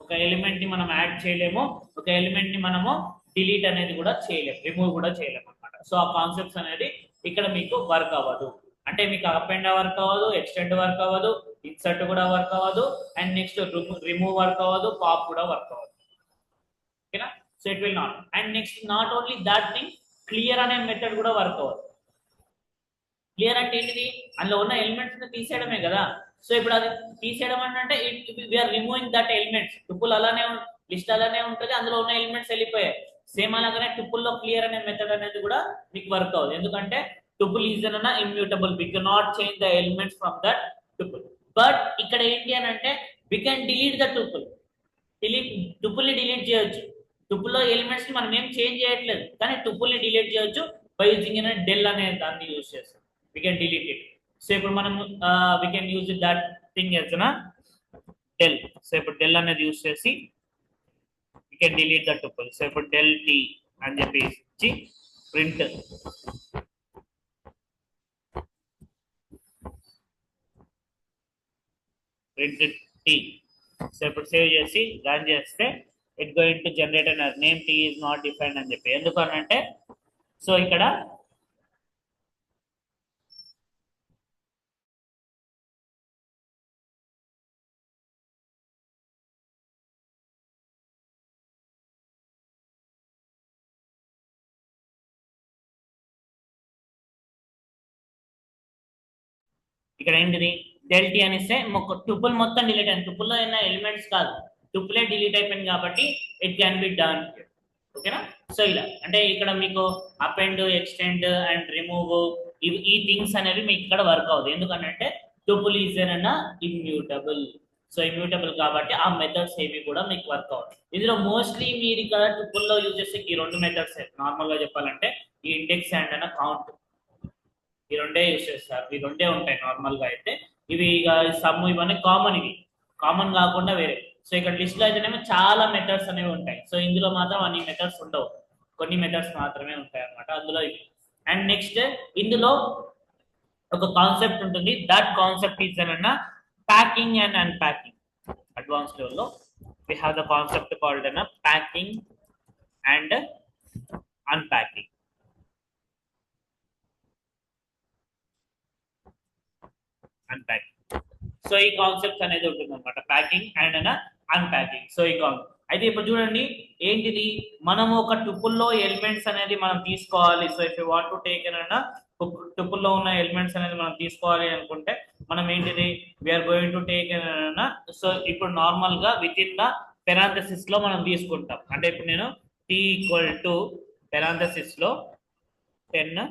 ఒక ఎలిమెంట్ ని మనం యాడ్ చేయలేము, ఒక ఎలిమెంట్ ని మనము డిలీట్ అనేది కూడా చేయలేము, రిమూవ్ కూడా చేయలేము అనమాట. సో ఆ కాన్సెప్ట్స్ అనేది ఇక్కడ మీకు వర్క్ అవ్వదు. అంటే మీకు అప్ అండ్ వర్క్ అవ్వదు, ఎక్స్టెండ్ వర్క్ అవ్వదు, ఇన్సర్ట్ కూడా వర్క్ అవ్వదు, అండ్ నెక్స్ట్ రిమూవ్ వర్క్ అవ్వదు, పాప్ కూడా వర్క్ అవ్వదు. ఓకేనా? So it will not. And next not only that thing, clear అనే మెథడ్ కూడా వర్క్ అవ్వదు. క్లియర్ అంటే ఏంటిది, అందులో ఉన్న ఎలిమెంట్స్ ని తీసేయడమే కదా. సో ఇప్పుడు అది తీసేయడం అంటే we're removing that elements. Tuple అలానే లిస్ట్ అలానే ఉంటుంది, అందులో ఉన్న ఎలిమెంట్స్ వెళ్ళిపోయాయి. సేమ్ అలాగనే టుపుల్ లో క్లియర్ అనే మెథడ్ అనేది కూడా మీకు వర్క్ అవ్వదు. ఎందుకంటే tuple is an immutable, we can not change the elements from that tuple. But ఇక్కడ ఏంటి అని అంటే we can delete the tuple. Tuple ని డిలీట్ చేయొచ్చు. టుపుల్ లో ఎలిమెంట్స్ ని మనం ఏం చేంజ్ చేయట్లేదు, కానీ టుపుల్ ని డిలీట్ చేయొచ్చు. బై యూజింగ్ డెల్ అనే దాన్ని యూజ్ చేస్తాం. We can delete it. So ఇప్పుడు మనం we can use that thing as del. So ఇప్పుడు డెల్ అనేది యూజ్ చేసి we can delete the tuple. So ఇప్పుడు డెల్ టీ అని చెప్పి ఇచ్చి ప్రింట్ టీ. సో ఇప్పుడు సేవ్ చేసి రన్ చేస్తే it going to generate an error, name t is not defined అని చెప్పి. ఎందుకు అనంటే సో ఇక్కడ ఇక్కడ ఏంటిది డెల్ టీ అనిస్తే టుపుల్ మొత్తం డిలీట్ అయింది. టుపుల్లో ఉన్న ఎలిమెంట్స్ కాదు, టుపులే డిలీట్ అయిపోయింది కాబట్టి ఇట్ క్యాన్ బి డన్. ఓకేనా? సో ఇలా అంటే ఇక్కడ మీకు అపెండ్, ఎక్స్టెండ్ అండ్ రిమూవ్ ఈ థింగ్స్ అనేవి మీకు ఇక్కడ వర్క్ అవుతుంది. ఎందుకంటే టుపుల్ ఈజ్ అన్న ఇమ్యూటబుల్. సో ఇమ్యూటబుల్ కాబట్టి ఆ మెథడ్స్ ఏవి కూడా మీకు వర్క్ అవుతాయి. ఇందులో మోస్ట్లీ మీరు ఇక్కడ టుపుల్లో యూజ్ చేసే ఈ రెండు మెథడ్స్ నార్మల్ గా చెప్పాలంటే ఈ ఇండెక్స్ అండ్ అన్న కౌంట్, ఈ రెండే యూజ్ చేస్తారు. ఈ రెండే ఉంటాయి నార్మల్ గా అయితే. ఇవి సమ్ ఇవన్నీ కామన్, ఇవి కామన్ కాకుండా వేరే. సో ఇక్కడ లిస్ట్ లో అయితేనేమో చాలా మెథడ్స్ అనేవి ఉంటాయి. సో ఇందులో మాత్రం అన్ని మెథడ్స్ ఉండవు, కొన్ని మెథడ్స్ మాత్రమే ఉంటాయి అన్నమాట అందులో ఇవి. అండ్ నెక్స్ట్ ఇందులో ఒక కాన్సెప్ట్ ఉంటుంది. దట్ కాన్సెప్ట్ ఈజ్ అన్న ప్యాకింగ్ అండ్ అన్ప్యాకింగ్. అడ్వాన్స్ లెవెల్లో we have the concept called packing and unpacking. So ఈ కాన్సెప్ట్స్ అనేది ఉంటుంది అనమాట, ప్యాకింగ్ అండ్ అన్ప్యాకింగ్. సో ఈ కాన్సెప్ట్ అయితే ఇప్పుడు చూడండి ఏంటిది, మనము ఒక టుపుల్లో ఎలిమెంట్స్ అనేది మనం తీసుకోవాలి. So if you want to take అన్న టుపుల్లో ఉన్న ఎలిమెంట్స్ అనేది మనం తీసుకోవాలి అనుకుంటే మనం ఏంటిది వీఆర్ గోయింగ్ టు టేక్ అన్న. సో ఇప్పుడు నార్మల్ గా విత్ ఇన్ ద పెరాంథసిస్ లో మనం తీసుకుంటాం. అంటే ఇప్పుడు నేను టీ ఈక్వల్ టు పెరాంథసిస్ లో 10,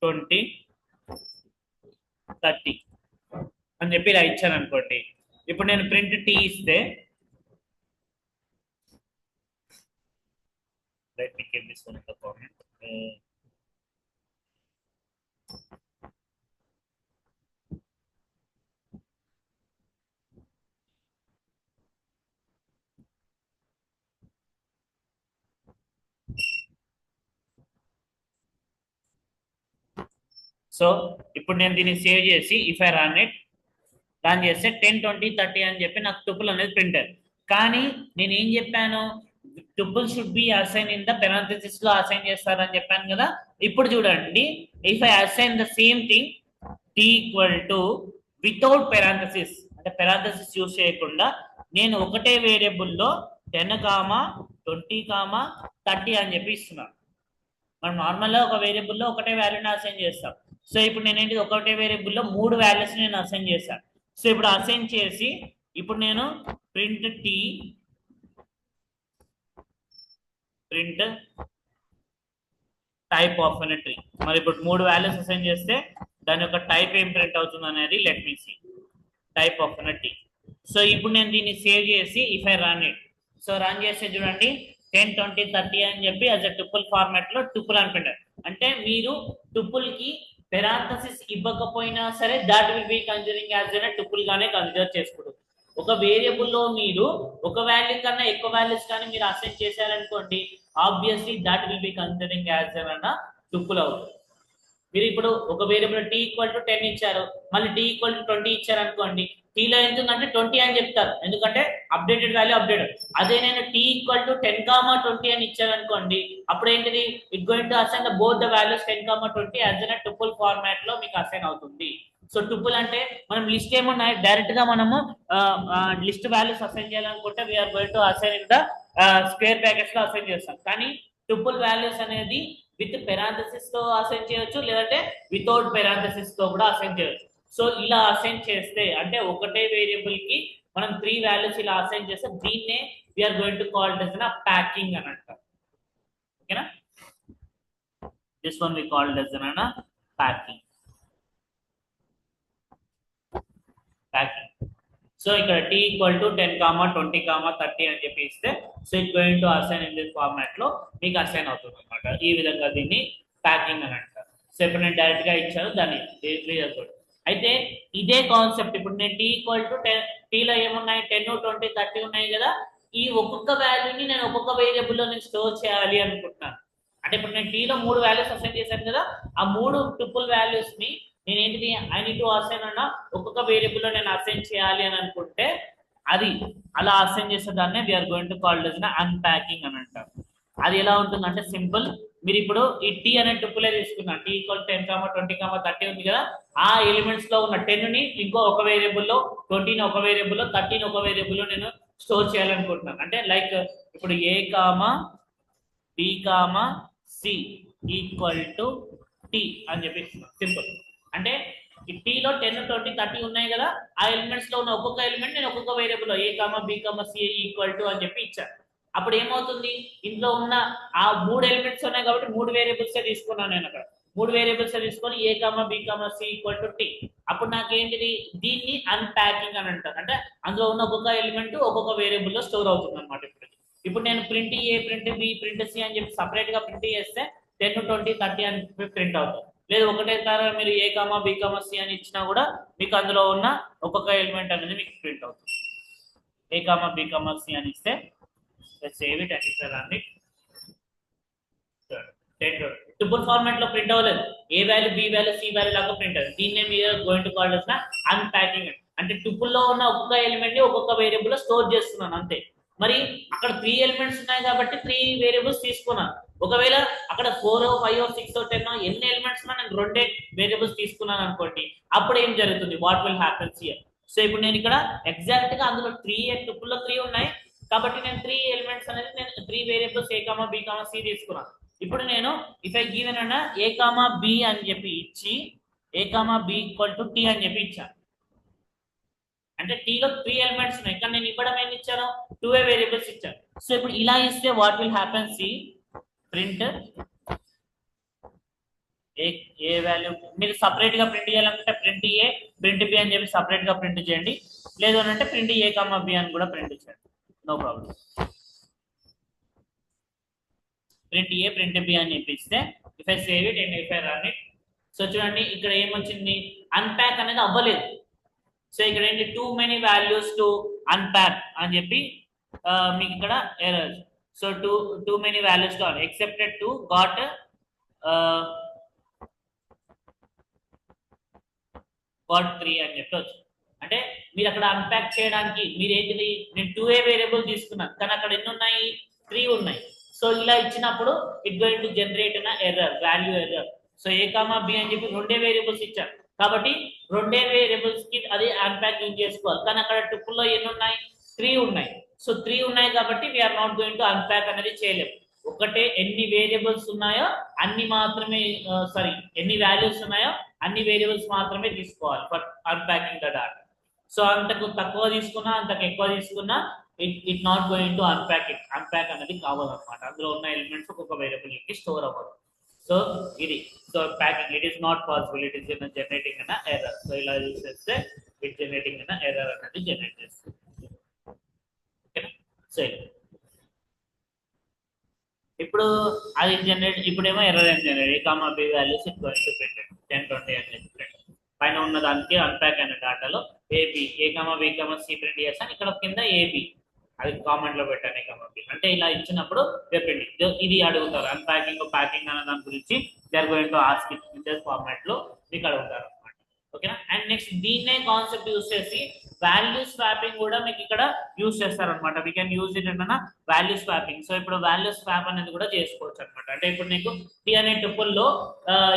20, 30 అని చెప్పి ఇలా ఇచ్చాను అనుకోండి. ఇప్పుడు నేను ప్రింట్ టీ ఇస్తే let me give this one the comment. So ఇప్పుడు నేను దీన్ని సేవ్ చేసి ఇఫ్ ఐ రన్ ఇట్ చేస్తే 10, 20, 30 అని చెప్పి నాకు టుపుల్ అనేది ప్రింటర్. కానీ నేను ఏం చెప్పాను, tuple should be assign in the parenthesis లో అసైన్ చేస్తారని చెప్పాను కదా. ఇప్పుడు చూడండి if I assign the same thing t equal to without parenthesis, అంటే పెరాంథసిస్ యూజ్ చేయకుండా నేను ఒకటే వేరియబుల్లో 10, 20, 30 అని చెప్పి ఇస్తున్నాను. మనం నార్మల్గా ఒక వేరియబుల్లో ఒకటే వాల్యూని అసైన్ చేస్తాం. సో ఇప్పుడు నేను ఏంటి ఒకటే వేరియబుల్లో 3 వాల్యూస్ నేను అసైన్ చేశాను. సో ఇప్పుడు అసైన్ చేసి ఇప్పుడు నేను print t, print type of అనే ట్రీ. మరి ఇప్పుడు 3 వాల్యూస్ అసైన్ చేస్తే దాని యొక్క టైప్ ఏం ప్రింట్ అవుతుంది అనేది let me see, type of అనే టీ. సో ఇప్పుడు నేను దీన్ని సేవ్ చేసి if I run it, so run చేస్తే చూడండి 10, 20, 30 అని చెప్పి యాజ్ అ టుపుల్ ఫార్మాట్ లో టుపుల్ అని పెట్టారు. అంటే మీరు టుపుల్ కి పెరాంథసిస్ ఇవ్వకపోయినా సరే that will be considering as a tuple గానే కన్సిడర్ చేసుకుంటారు. ఒక వేరియబుల్లో మీరు ఒక వాల్యూ కన్నా ఎక్కువ వాల్యూస్ కానీ మీరు అసైన్ చేశారనుకోండి, obviously that will be considering as అన్న టుపుల్ అవుతుంది. మీరు ఇప్పుడు ఒక వేరియబుల్ టీ ఈక్వల్ టు 10 ఇచ్చారు, మళ్ళీ టీ ఈక్వల్ టు 20 ఇచ్చారు అనుకోండి, టీలో ఎంతుందంటే 20 అని చెప్తారు, ఎందుకంటే అప్డేటెడ్ వాల్యూ అప్డేటెడ్. అదే నేను టీ ఈక్వల్ టు 10, 20 అని ఇచ్చాను అనుకోండి, అప్పుడు ఏంటిది it going to assign both the values 10, 20 as a tuple format లో మీకు అసైన్ అవుతుంది. సో టుపుల్ అంటే మనం లిస్ట్ ఏమున్నాయి డైరెక్ట్ గా మనము లిస్ట్ వాల్యూస్ అసైన్ చేయాలనుకుంటే we're going to assign in the square brackets లో అసైన్ చేస్తాం. కానీ టుపుల్ వాల్యూస్ అనేది విత్ పెరాంథసిస్ తో అసైన్ చేయొచ్చు, లేదంటే వితౌట్ పెరాంథసిస్ తో కూడా అసైన్ చేయొచ్చు. సో ఇలా అసైన్ చేస్తే అంటే ఒకటే వేరియబుల్ కి మనం 3 వాల్యూస్ ఇలా అసైన్ చేస్తే దీన్నే we are going to call it as packing అని అంటారు. ఓకేనా? This one we called as packing. So ఇక్కడ t ఈక్వల్ టు 10, 20, 30 అని చెప్పి ఇస్తే so it going to assign in this format లో మీకు అసైన్ అవుతుంది అనమాట. ఈ విధంగా దీన్ని ప్యాకింగ్ అని అంటారు. సో ఇప్పుడు నేను డైరెక్ట్ గా ఇచ్చాను దాన్ని అయితే ఇదే కాన్సెప్ట్ ఇప్పుడు నేను t ఈక్వల్ టు 10, టీలో ఏమున్నాయి 10, 20, 30 ఉన్నాయి కదా, ఈ ఒక్కొక్క వాల్యూని నేను ఒక్కొక్క వేరియబుల్ లో నేను స్టోర్ చేయాలి అనుకుంటున్నాను. అంటే ఇప్పుడు నేను టీలో 3 వాల్యూస్ అసైన్ చేశాను కదా, ఆ 3 ట్రిపుల్ వాల్యూస్ ని నేను ఏంటిది ఐ నీడ్ టు అసైన్ అన్న ఒక్కొక్క వేరియబుల్ లో నేను అసైన్ చేయాలి అని అనుకుంటే అది అలా అసైన్ చేసే దాన్నే we're going to call is unpacking అని అంటారు. అది ఎలా ఉంటుంది అంటే సింపుల్, మీరు ఇప్పుడు ఈ టీ అనే ట్రిపుల్ తీసుకున్నాను, టీ ఈక్వల్ 10, 20, 30 ఉంది కదా, ఆ ఎలిమెంట్స్ లో ఉన్న 10 ని ఇంకో ఒక వేరియబుల్లో, 20ని ఒక వేరియబుల్లో, 30ని ఒక వేరియబుల్లో నేను స్టోర్ చేయాలనుకుంటున్నాను. అంటే లైక్ ఇప్పుడు A comma B comma C equal to T అని చెప్పి సింపుల్. అంటే ఈ టీలో 10, 20, 30 ఉన్నాయి కదా, ఆ ఎలిమెంట్స్ లో ఉన్న ఒక్కొక్క ఎలిమెంట్ నేను ఒక్కొక్క variable a comma B comma C equal to అని చెప్పి ఇచ్చాను. అప్పుడు ఏమవుతుంది, ఇంట్లో ఉన్న ఆ 3 ఎలిమెంట్స్ ఉన్నాయి కాబట్టి 3 వేరియబుల్స్ తీసుకున్నాను నేను అక్కడ 3 వేరియబుల్స్ తీసుకొని A comma B comma C equal to T. అప్పుడు నాకేంటిది దీన్ని అన్ప్యాకింగ్ అని అంటారు. అంటే అందులో ఉన్న ఒక్కొక్క ఎలిమెంట్ ఒక్కొక్క వేరియబుల్ లో స్టోర్ అవుతుంది అనమాట. ఇప్పుడు నేను ప్రింట్ ఏ, ప్రింట్ బి, ప్రింట్ సి అని చెప్పి సపరేట్ గా ప్రింట్ చేస్తే 10, 20, 30 అని ప్రింట్ అవుతుంది. లేదు ఒకటే తర మీరు ఏ కామా బి కామా సి అని ఇచ్చినా కూడా మీకు అందులో ఉన్న ఒక్కొక్క ఎలిమెంట్ అనేది మీకు ప్రింట్ అవుతుంది. ఏ కామా బి కామా సి అని ఇస్తే సేవ్ ఇట్ అని ఇస్తారండి. ట్రిపుల్ ఫార్మాట్ లో ప్రింట్ అవ్వలేదు, A value B value C value లాగా ప్రింట్ అవుతుంది. దీన్నే మీరు గోయింగ్ టు కాల్ చేసిన అన్ప్యాకింగ్. అంటే ట్రిపుల్ లో ఉన్న ఒక్కొక్క ఎలిమెంట్ ని ఒక్కొక్క వేరియబుల్ లో స్టోర్ చేస్తున్నాను అంతే. మరి అక్కడ 3 ఎలిమెంట్స్ ఉన్నాయి కాబట్టి 3 వేరియబుల్స్ తీసుకున్నాను. ఒకవేళ అక్కడ 4, 5, 6, 10 ఎన్ని ఎలిమెంట్స్ నేను 2 వేరియబుల్స్ తీసుకున్నాను అనుకోండి, అప్పుడు ఏం జరుగుతుంది, what will happens here. So ఇప్పుడు నేను ఇక్కడ ఎగ్జాక్ట్ గా అందులో 3 ట్రిపుల్ లో 3 ఉన్నాయి కాబట్టి నేను 3 ఎలిమెంట్స్ అనేది నేను 3 వేరియబుల్స్ ఏ కామా బి కామా సి తీసుకున్నాను. ఇప్పుడు నేను ఇఫ్ ఐ గివెన్ అన్న ఏ కామా బి అని చెప్పి ఇచ్చి A comma B equal to T అని చెప్పి ఇచ్చాను. అంటే టీలో 3 ఎలిమెంట్స్ ఉన్నాయి కానీ నేను ఇవ్వడం ఏమి ఇచ్చాను, 2 వేరియబుల్స్ ఇచ్చాను. సో ఇప్పుడు ఇలా ఇస్తే what will happen, see print a value మీరు సపరేట్ గా ప్రింట్ చేయాలంటే ప్రింట్ ఏ ప్రింట్ బి అని చెప్పి సపరేట్ గా ప్రింట్ చేయండి. లేదు అని అంటే ప్రింట్ ఏ కామా బి అని కూడా ప్రింట్ చేయండి, నో ప్రాబ్లం. ప్రింట్ ఏ ప్రింట్ బి అని చెప్పిస్తే if I save it and if I run it, so చూడండి ఇక్కడ ఏమొచ్చింది, అన్ప్యాక్ అనేది అవ్వలేదు. సో ఇక్కడ ఏంటి too many values to unpack అని చెప్పి మీకు ఇక్కడ error. So too many values to expected two got got 3 అని చెప్పి వచ్చింది. అంటే మీరు అక్కడ అన్ప్యాక్ చేయడానికి మీరు ఏంటిది, నేను 2a వేరియబుల్ తీసుకున్నాను కానీ అక్కడ ఎన్ని ఉన్నాయి, 3 ఉన్నాయి. సో ఇలా ఇచ్చినప్పుడు it going to generate an error, value error. So a comma b అని చెప్పి 2 వేరియబుల్స్ ఇచ్చారు కాబట్టి 2 వేరియబుల్స్ కి అది అన్ప్యాక్ యూజ్ చేసుకోవాలి. కానీ అక్కడ ట్రిపుల్ లో ఎన్ని ఉన్నాయి, 3 ఉన్నాయి. సో 3 ఉన్నాయి కాబట్టి we're not going to unpack అనేది చేయలేము. ఒకటే ఎన్ని వేరియబుల్స్ ఉన్నాయో అన్ని మాత్రమే సారీ ఎన్ని వాల్యూస్ ఉన్నాయో అన్ని వేరియబుల్స్ మాత్రమే తీసుకోవాలి for unpacking the data. So అంతకు తక్కువ తీసుకున్నా అంతకు ఎక్కువ తీసుకున్నా it not going to unpack it. Unpack అనేది కావాలన్నమాట. అందులో ఉన్న ఎలిమెంట్స్ ఒక్కొక్క వేరియబుల్ కి స్టోర్ అవ్వదు. సో ఇది so packing it is not possible, it is generating అన్న ఎర్రర్. సో ఇలా యూజ్ చేస్తే ఇట్ జనరేటింగ్ అన్న ఎర్రర్ అనేది జనరేట్ చేస్తుంది. ఓకేనా. సో ఇప్పుడు అది జనరేట్ ఇప్పుడేమో ఎర్రర్ ఏం generate a comma b values it going to printed 10, 20 అని చెప్పి పైన ఉన్న దానికి అన్ప్యాక్ అయిన డేటాలో AB A comma B comma C print చేస్తాను. ఇక్కడ కింద ఏబి అది కామెంట్ లో పెట్టాను ఏ కామా బి. అంటే ఇలా ఇచ్చినప్పుడు చెప్పండి ఇది అడుగుతారు అన్ప్యాకింగ్ ప్యాకింగ్ అనే దాని గురించి they are going to ask it in this format లో మీకు అడుగుతారు అనమాట. ఓకేనా. అండ్ నెక్స్ట్ దీన్నే కాన్సెప్ట్ యూస్ చేసి వాల్యూ స్వాపింగ్ కూడా మీకు ఇక్కడ యూజ్ చేస్తారు అనమాట. వీ కెన్ యూజ్ ఇట్ అన్న వాల్యూ స్వాపింగ్. సో ఇప్పుడు వాల్యూ స్వాప్ అనేది కూడా చేసుకోవచ్చు అనమాట. అంటే ఇప్పుడు నీకు టీ అనే ట్రిపుల్ లో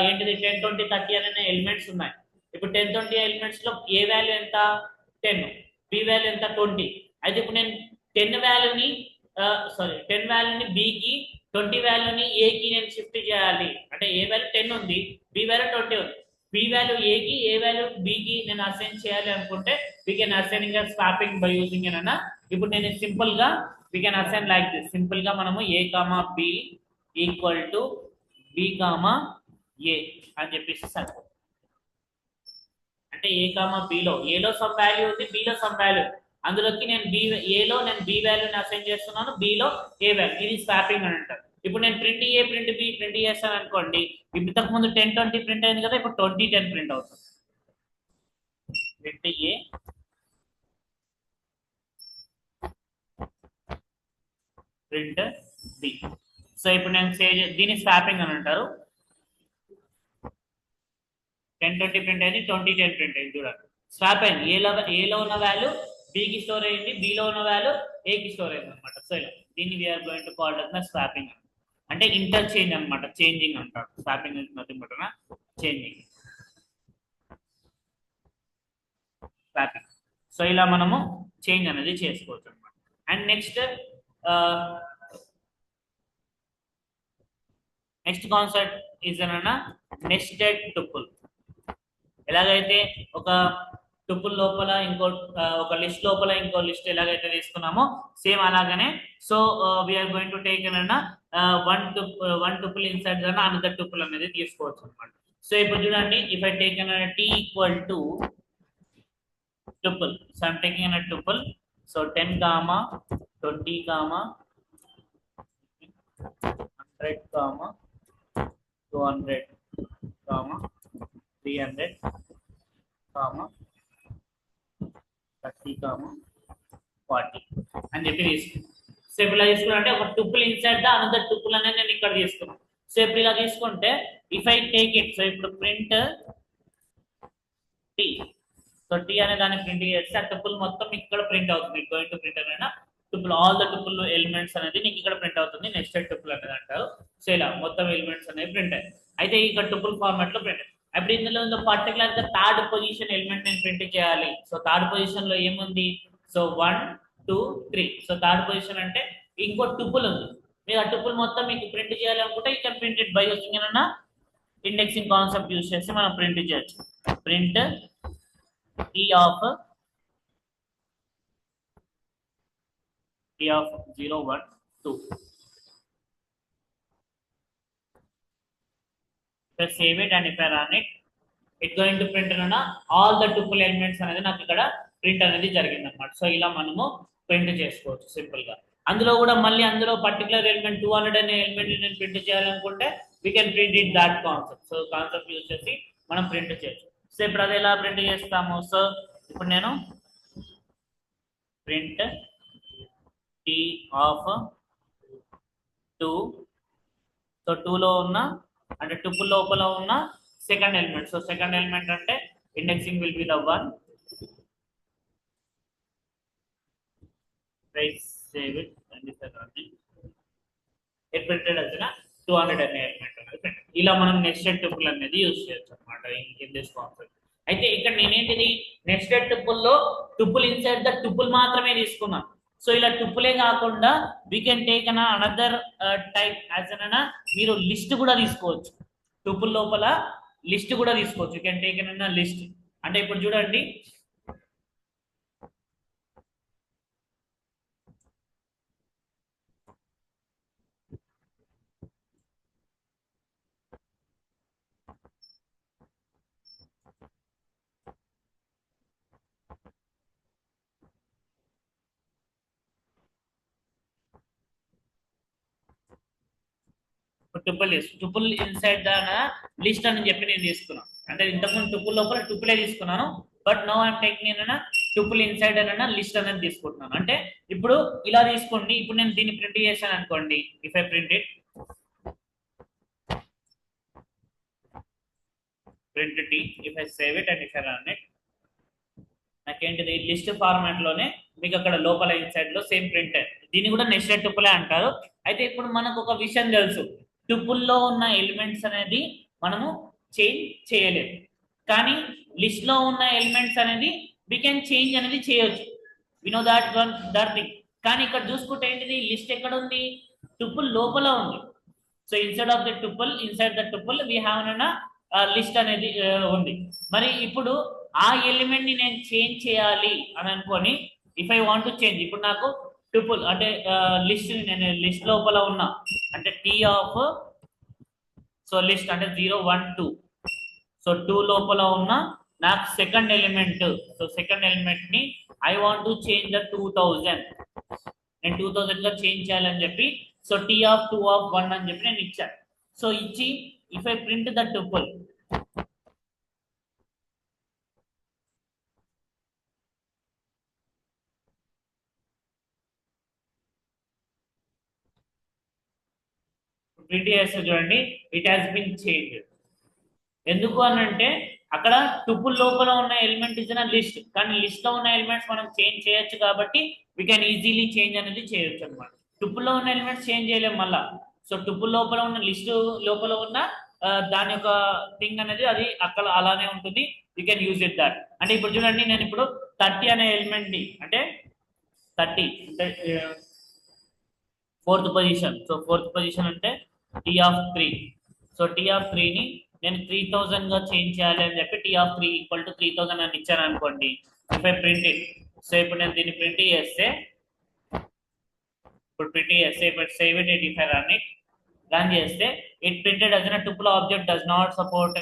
ఏంటిది 10, 20, 30 అనే ఎలిమెంట్స్ ఉన్నాయి. ఇప్పుడు 10, 20 ఎలిమెంట్స్ లో ఏ వాల్యూ ఎంత 10, బి వాల్యూ ఎంత 20. అయితే ఇప్పుడు నేను 10 వాల్యూని 10 వాల్యూని బికి 20 వాల్యూని ఏకి నేను షిఫ్ట్ చేయాలి. అంటే ఏ వాల్యూ 10 ఉంది, బి వాల్యూ 20 ఉంది. బి వాల్యూ ఏకి ఏ వాల్యూ బికి నేను అసైన్ చేయాలి అనుకుంటే we can assigning swapping by using అన్న. ఇప్పుడు నేను సింపుల్ గా we can assign like this. Simple గా మనము A comma B equal to B comma A అని చెప్పేసి సరిపోతుంది. అంటే ఏ కామా బిలో, ఏలో సమ్ వాల్యూ ఉంది, బిలో సమ్ వాల్యూ, అందులోకి నేను ఏలో నేను బి వాల్యూని అసైన్ చేస్తున్నాను, బిలో ఏ వాల్యూ, ఇది స్వాపింగ్ అని అంటారు. ఇప్పుడు నేను ప్రింట్ ఏ ప్రింట్ బి ప్రింట్ చేస్తాను అనుకోండి, ఇంతకు ముందు 10-20 ప్రింట్ అయింది కదా, ఇప్పుడు 20-10 ప్రింట్ అవుతుంది. ప్రింట్ ఏ ప్రింట్ బి. సో ఇప్పుడు నేను దీన్ని స్వాపింగ్ అని అంటారు. 10-20 ప్రింట్ అయింది, 20-10 ప్రింట్ అయింది. చూడండి స్వాప్ అయింది, ఏలో ఉన్న వాల్యూ బికి స్టోర్ అయింది, బిలో ఉన్న వాల్యూ ఏకి స్టోర్ అయింది అనమాట. సో ఇలా దీన్ని we are going to call as swapping, అంటే ఇంటర్చేంజ్ అనమాట, చేంజింగ్ అంటారు. Swapping is nothing but changing, swapping. So ఇలా మనము చేంజ్ అనేది చేసుకోవచ్చు అనమాట. అండ్ నెక్స్ట్ కాన్సెప్ట్ ఇస్ అన్న నెస్టెడ్ టుపుల్. ఎలాగైతే ఒక టుపుల్ లోపల ఒక లిస్ట్ లోపల ఇంకో లిస్ట్ ఎలాగైతే తీసుకున్నామో సేమ్ అలాగనే. So we are going to take అన్న వన్ టుపుల్ ఇన్సైడ్ అన్న అనదర్ టుపుల్ అనేది తీసుకోవచ్చు అనమాట. సో ఇప్పుడు చూడండి, ఇఫ్ ఐ టేక్ అన్న tea equal to tuple, so I'm taking in a tuple, so 10 comma 20 comma 100 comma 200 comma 300 comma 30 comma 40 అని చెప్పి తీసుకున్నాం. సో ఇప్పుడు ఇలా తీసుకున్నాంటే ఒక tuple inside the another tuple అనేది నేను ఇక్కడ తీసుకున్నాను. సో ఇప్పుడు ఇలా తీసుకుంటే if I take it, so ఇప్పుడు ప్రింట్ టీ, సో టీ అనే దాన్ని ప్రింట్ చేస్తే ఆ టుపుల్ మొత్తం ఇక్కడ ప్రింట్ అవుతుంది. గోయింగ్ టు ప్రింట్ అయినా tuple all the tuple elements అనేది నీకు ఇక్కడ ప్రింట్ అవుతుంది, నెస్టెడ్ టుపుల్ అనేది అంటారు. సో ఇలా మొత్తం ఎలిమెంట్స్ అనేవి ప్రింట్ అయ్యాయి. అయితే ఇక్కడ టుపుల్ ఫార్మాట్ లో ప్రింట్. ఇప్పుడు ఇందులో పర్టికులర్ గా థర్డ్ పొజిషన్ ఎలిమెంట్ నేను ప్రింట్ చేయాలి. సో థర్డ్ పొజిషన్ లో ఏముంది, సో 1 2 3. సో థర్డ్ పొజిషన్ అంటే ఇంకో టుపుల్ ఉంది, మీరు ఆ టుపుల్ మొత్తం మీకు ప్రింట్ చేయాలనుకుంటే you can print it by using అన్న ఇండెక్సింగ్ కాన్సెప్ట్ యూజ్ చేసి మనం ప్రింట్ చేయొచ్చు. Print T of 0 1 2. If I save it and if I run it, it's going to print all the tuple elements అనేది నాకు ఇక్కడ print అనేది జరిగింది అన్నమాట. సో ఇలా మనము ప్రింట్ చేసుకోవచ్చు సింపుల్ గా. అందులో కూడా మళ్ళీ అందులో పర్టికులర్ ఎలిమెంట్ 200 అనే ఎలిమెంట్ నేను ప్రింట్ చేయాలనుకుంటే we can print it that concept. So concept use చేసి మనం ప్రింట్ చేయొచ్చు. సో ఇప్పుడు అది ఎలా ప్రింట్ చేస్తాము, సో ఇప్పుడు నేను ప్రింట్ టీ ఆఫ్ 2, సో 2లో ఉన్న అంటే టుపుల్ లోపల ఉన్న second element. So second element అంటే indexing will be the 1. Save it and it printed as 200 అనే ఎలిమెంట్ అనేది. ఇలా మనం నెస్టెడ్ టుపుల్ అనేది యూజ్ చేయొచ్చు అనమాట ఇన్ దిస్ కాన్సెప్ట్. అయితే ఇక్కడ నేనేంటిది నెస్టెడ్ టుపుల్ లో టుపుల్ ఇన్సైడ్ ద టుపుల్ మాత్రమే తీసుకున్నాను. సో ఇలా టుపులే కాకుండా we can take an another type as an మీరు లిస్ట్ కూడా తీసుకోవచ్చు. టుపుల్ లోపల లిస్ట్ కూడా తీసుకోవచ్చు. You can take an list. అంటే ఇప్పుడు చూడండి, టుపుల్ ఇన్సైడ్ ద లిస్ట్ అని చెప్పి నేను తీసుకున్నాను. అంటే ఇంతకుముందు టుపుల్ లోపల టుపులే తీసుకున్నాను, but now I'm taking tuple inside అన్న లిస్ట్ అనేది తీసుకుంటున్నాను. అంటే ఇప్పుడు ఇలా తీసుకోండి, ఇప్పుడు నేను దీన్ని ప్రింట్ చేశాను అనుకోండి, if I print it print T, if I save it and if I run it, నాకేంటిది లిస్ట్ ఫార్మాట్ లోనే మీకు అక్కడ లోపల ఇన్సైడ్ లో సేమ్ ప్రింట్. దీన్ని కూడా నెస్టెడ్ టుపులే అంటారు. అయితే ఇప్పుడు మనకు ఒక విషయం తెలుసు, టుపుల్లో ఉన్న ఎలిమెంట్స్ అనేది మనము చేంజ్ చేయలేదు, కానీ లిస్ట్ లో ఉన్న ఎలిమెంట్స్ అనేది వీ కెన్ చేంజ్ అనేది చేయొచ్చు. We know that thing. కానీ ఇక్కడ చూసుకుంటే ఏంటిది, లిస్ట్ ఎక్కడ ఉంది, టుపుల్ లోపల ఉంది. So inside of the tuple, inside the tuple we have list అనేది ఉంది. మరి ఇప్పుడు ఆ ఎలిమెంట్ ని నేను చేంజ్ చేయాలి అని అనుకొని if I want to change, ఇప్పుడు నాకు టుపుల్ అంటే లిస్ట్ నేను లిస్ట్ లోపల ఉన్నా అంటే టీ ఆఫ్, సో లిస్ట్ అంటే 0 1 2, సో 2 లోపల ఉన్న నాకు second element, so second element ని I want to change the 2000, నేను 2000 గా చేంజ్ చేయాలని చెప్పి, సో టీ ఆఫ్ 2 ఆఫ్ 1 అని చెప్పి నేను ఇచ్చాను. సో ఇచ్చి if I print the tuple, print చేస్తే చూడండి ఇట్ హాస్ బీన్ చేంజ్. ఎందుకు అని అంటే అక్కడ టుపుల్ లోపల ఉన్న ఎలిమెంట్ ఇస్ లిస్ట్, కానీ లిస్ట్ లో ఉన్న ఎలిమెంట్స్ మనం చేంజ్ చేయొచ్చు కాబట్టి వీ కెన్ ఈజీలీ చేంజ్ అనేది చేయొచ్చు అనమాట. టుపుల్ లో ఉన్న ఎలిమెంట్స్ చేంజ్ చేయలేము మళ్ళా. సో టుపుల్ లోపల ఉన్న లిస్ట్ లోపల ఉన్న దాని యొక్క థింగ్ అనేది అది అక్కడ అలానే ఉంటుంది. You can use it that. అంటే ఇప్పుడు చూడండి నేను ఇప్పుడు 30 అనే ఎలిమెంట్ ని, అంటే 30 అంటే fourth position, so fourth position అంటే T of 3, so tea of 3 ని నేను 3000 గా చేంజ్ చేయాలి అని చెప్పి టీ ఆఫ్ 3 ఈక్వల్ టు 3000 అని ఇచ్చాను అనుకోండి. If I print it, so ఇప్పుడు నేను దీన్ని ప్రింట్ చేస్తే, ఇప్పుడు ప్రింట్ చేస్తే, ఇప్పుడు save it, if I run చేస్తే it printed as a tuple object does not support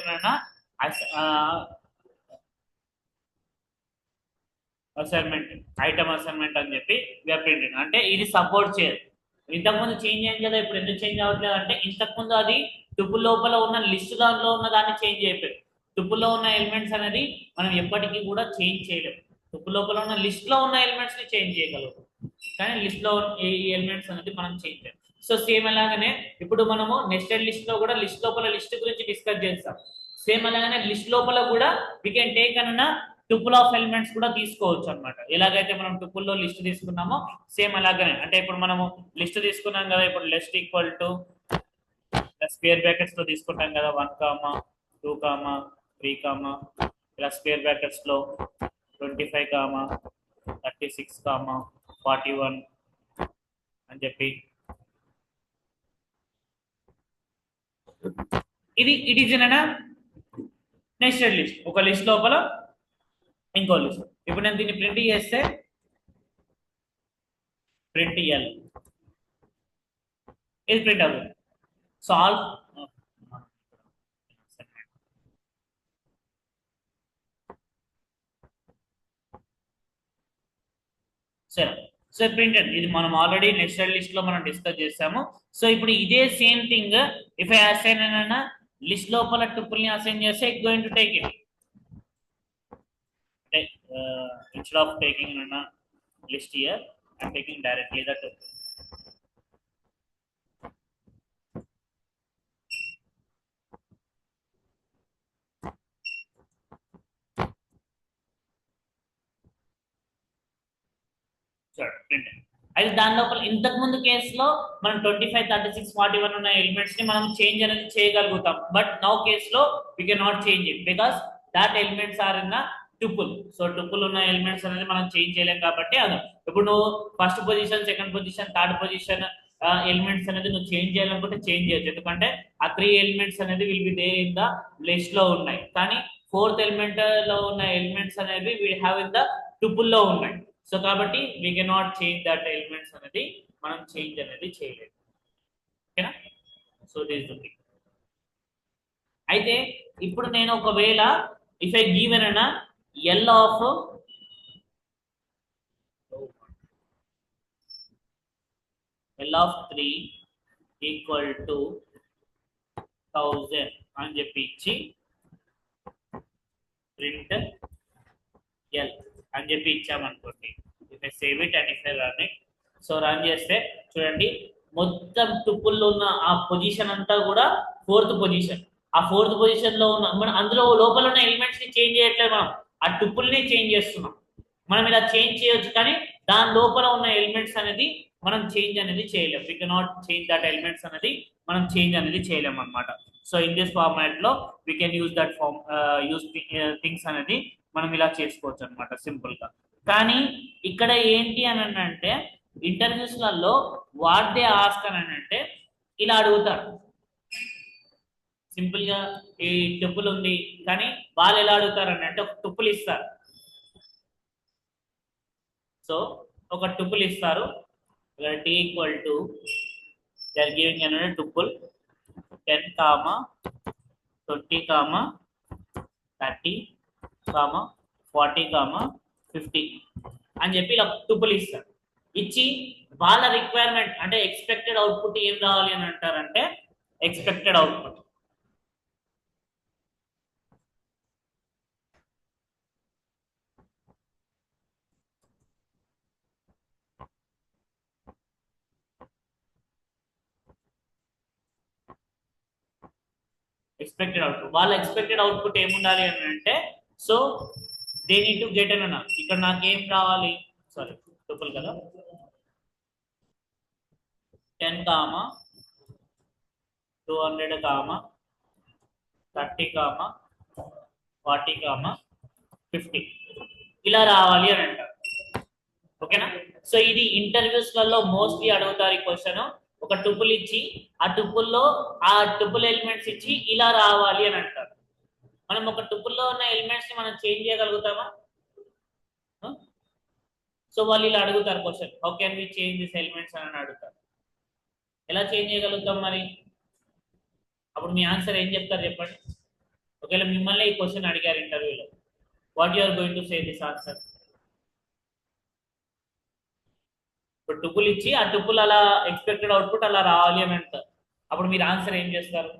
assignment, item assignment అని చెప్పి వీఆర్ ప్రింటెడ్. అంటే ఇది సపోర్ట్ చేయదు. ఇంతకుముందు చేంజ్ అయింది కదా, ఇప్పుడు ఎందుకు చేంజ్ అవ్వట్లేదు అంటే ఇంతకుముందు అది టుపుల్ లోపల ఉన్న లిస్ట్ దానిలో ఉన్న దాన్ని చేంజ్ అయిపోయింది. టుపుల్లో ఉన్న ఎలిమెంట్స్ అనేది మనం ఎప్పటికీ కూడా చేంజ్ చేయలేము. టుపుల్ లోపల ఉన్న లిస్ట్ లో ఉన్న ఎలిమెంట్స్ ని చేంజ్ చేయగలం, కానీ లిస్ట్ లో ఈ ఎలిమెంట్స్ అనేది మనం చేంజ్ చేయాలి. సో సేమ్ అలాగనే ఇప్పుడు మనము నెస్టెడ్ లిస్ట్ లో కూడా లిస్ట్ లోపల లిస్ట్ గురించి డిస్కస్ చేస్తాం. సేమ్ అలాగనే లిస్ట్ లోపల కూడా వీ కెన్ టేక్ అన్న టుపుల్ ఆఫ్ ఎలిమెంట్స్ కూడా తీసుకోవచ్చు అనమాట. ఎలాగైతే మనం టుపుల్లో లిస్ట్ తీసుకున్నామో సేమ్ అలాగనే, అంటే ఇప్పుడు మనము లిస్ట్ తీసుకున్నాం కదా, ఇప్పుడు list equal to square brackets లో తీసుకుంటాం కదా, 1, 2, 3, ఇలా స్క్వేర్ బ్రాకెట్స్ లో 25, 36, 41 అని చెప్పి ఇది it is in nested list. ఒక లిస్ట్ లోపల ఇంకో లిస్ట్. ఇప్పుడు నేను దీన్ని ప్రింట్ చేస్తే ప్రింట్ ఎల్, ఇది ప్రింట్ అవుతుంది. సాల్వ్ సరే, సో ప్రింటెడ్, ఇది మనం ఆల్రెడీ నెస్టెడ్ లిస్ట్ లో మనం డిస్కస్ చేసాము. సో ఇప్పుడు ఇదే same thing if I assign అన్న లిస్ట్ లోపల టుపుల్ ని అసైన్ చేస్తే it going to take it. Instead of taking a list here, I'm taking directly the tuple. అయితే దాని లోపల ఇంతకు ముందు కేసులో మనం 25, 36, 41 ఉన్న ఎలిమెంట్స్ ని మనం చేంజ్ అనేది చేయగలుగుతాం. బట్ నౌ కేసులో we can not change it because that elements are in tuple. So tuple ఉన్న ఎలిమెంట్స్ అనేది మనం చేంజ్ చేయలేం కాబట్టి అది ఇప్పుడు నువ్వు first position, second position, third position elements అనేది నువ్వు చేంజ్ చేయాలనుకుంటే చేంజ్ చేయొచ్చు. ఎందుకంటే ఆ 3 ఎలిమెంట్స్ అనేది will be there in the list లో ఉన్నాయి, కానీ ఫోర్త్ ఎలిమెంట్ లో ఉన్న ఎలిమెంట్స్ అనేవి we have in the tuple లో ఉన్నాయి. సో కాబట్టి we can not change that elements అనేది మనం చేంజ్ అనేది చేయలేదు. ఓకేనా? So this the thing. అయితే ఇప్పుడు నేను ఒకవేళ ఇఫ్ ఐ గివెన్ అన్న L of L of 3 equal to 1000 అని చెప్పి ఇచ్చి ప్రింట్ ఎల్ అని చెప్పి ఇచ్చామనుకోండి. If I save it and if I run it, so run చేస్తే చూడండి మొత్తం టుపుల్లో ఉన్న ఆ పొజిషన్ అంతా కూడా ఫోర్త్ పొజిషన్. ఆ ఫోర్త్ పొజిషన్ లో ఉన్న మనం అందులో లోపల ఉన్న ఎలిమెంట్స్ ని చేంజ్ చేయట్లేదు, మనం ఆ టుపుల్ని చేంజ్ చేస్తున్నాం. మనం ఇలా చేంజ్ చేయొచ్చు, కానీ దాని లోపల ఉన్న ఎలిమెంట్స్ అనేది మనం చేంజ్ అనేది చేయలేం. We cannot change that elements అనేది మనం చేంజ్ అనేది చేయలేం అనమాట. సో ఇన్ దిస్ ఫార్మాట్ లో we can use that form things అనేది మనం ఇలా చేసుకోవచ్చు అనమాట సింపుల్ గా. కానీ ఇక్కడ ఏంటి అని అంటే ఇంటర్వ్యూస్లలో వాట్ దే ఆస్క్ అని అంటే ఇలా అడుగుతారు. సింపుల్ గా ఈ టుపుల్ ఉంది, కానీ వాళ్ళు ఎలా అడుగుతారు అని అంటే ఒక టుపుల్ ఇస్తారు. సో ఒక టుపుల్ ఇస్తారు, T equal to they are giving అనే టుపుల్ 10, 20, 30, కామా 40 కామా 50 అని చెప్పి ఇలా టుపుల్ ఇస్తారు. ఇచ్చి వాళ్ళ రిక్వైర్మెంట్ అంటే ఎక్స్పెక్టెడ్ అవుట్పుట్ ఏం రావాలి అని అంటారంటే ఎక్స్పెక్టెడ్ అవుట్పుట్ వాళ్ళ ఎక్స్పెక్టెడ్ అవుట్పుట్ ఏముండాలి అని అంటే so they need to get అన్న ఇక్కడ నాకేం రావాలి సారీ టుపుల్ కదా 10 కామా 200 కామా 30 కామా 40 కామా 50 ఇలా రావాలి అని అంటారు. ఓకేనా? సో ఇది ఇంటర్వ్యూస్ లలో మోస్ట్లీ అడుగుతారు ఈ క్వశ్చన్. ఒక టుపుల్ ఇచ్చి ఆ టుపుల్లో ఆ టుపుల్ ఎలిమెంట్స్ ఇచ్చి ఇలా రావాలి అని అంటారు. మనం ఒక టుపుల్లో ఉన్న ఎలిమెంట్స్ ని మనం చేంజ్ చేయగలుగుతామా? సో వాళ్ళు ఇలా అడుగుతారు question, how can we change this elements అని అడుగుతారు. ఎలా చేంజ్ చేయగలుగుతాం మరి? అప్పుడు మీ ఆన్సర్ ఏం చెప్తారు చెప్పండి. ఒకవేళ మిమ్మల్ని ఈ క్వశ్చన్ అడిగారు ఇంటర్వ్యూలో, what you are going to say this answer? ఇప్పుడు టుపుల్ ఇచ్చి ఆ టుపుల్ అలా ఎక్స్పెక్టెడ్ అవుట్పుట్ అలా రావాలి అని అంటారు. అప్పుడు మీరు ఆన్సర్ ఏం చేస్తారు?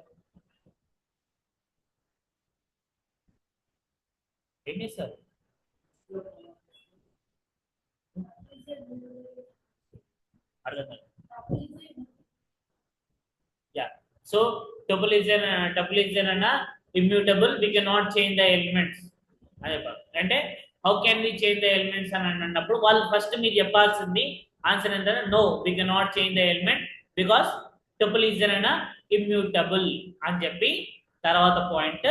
ఏం చేస్తారు? అర్థం కాదు. Yeah. So tuple is an immutable. We cannot change the elements. అంటే how can we change the elements అని అన్నప్పుడు వాళ్ళు ఫస్ట్ మీరు చెప్పాల్సింది ఆన్సర్ ఏంటంటే no we cannot change the element because tuple is an immutable అని చెప్పి తర్వాత పాయింట్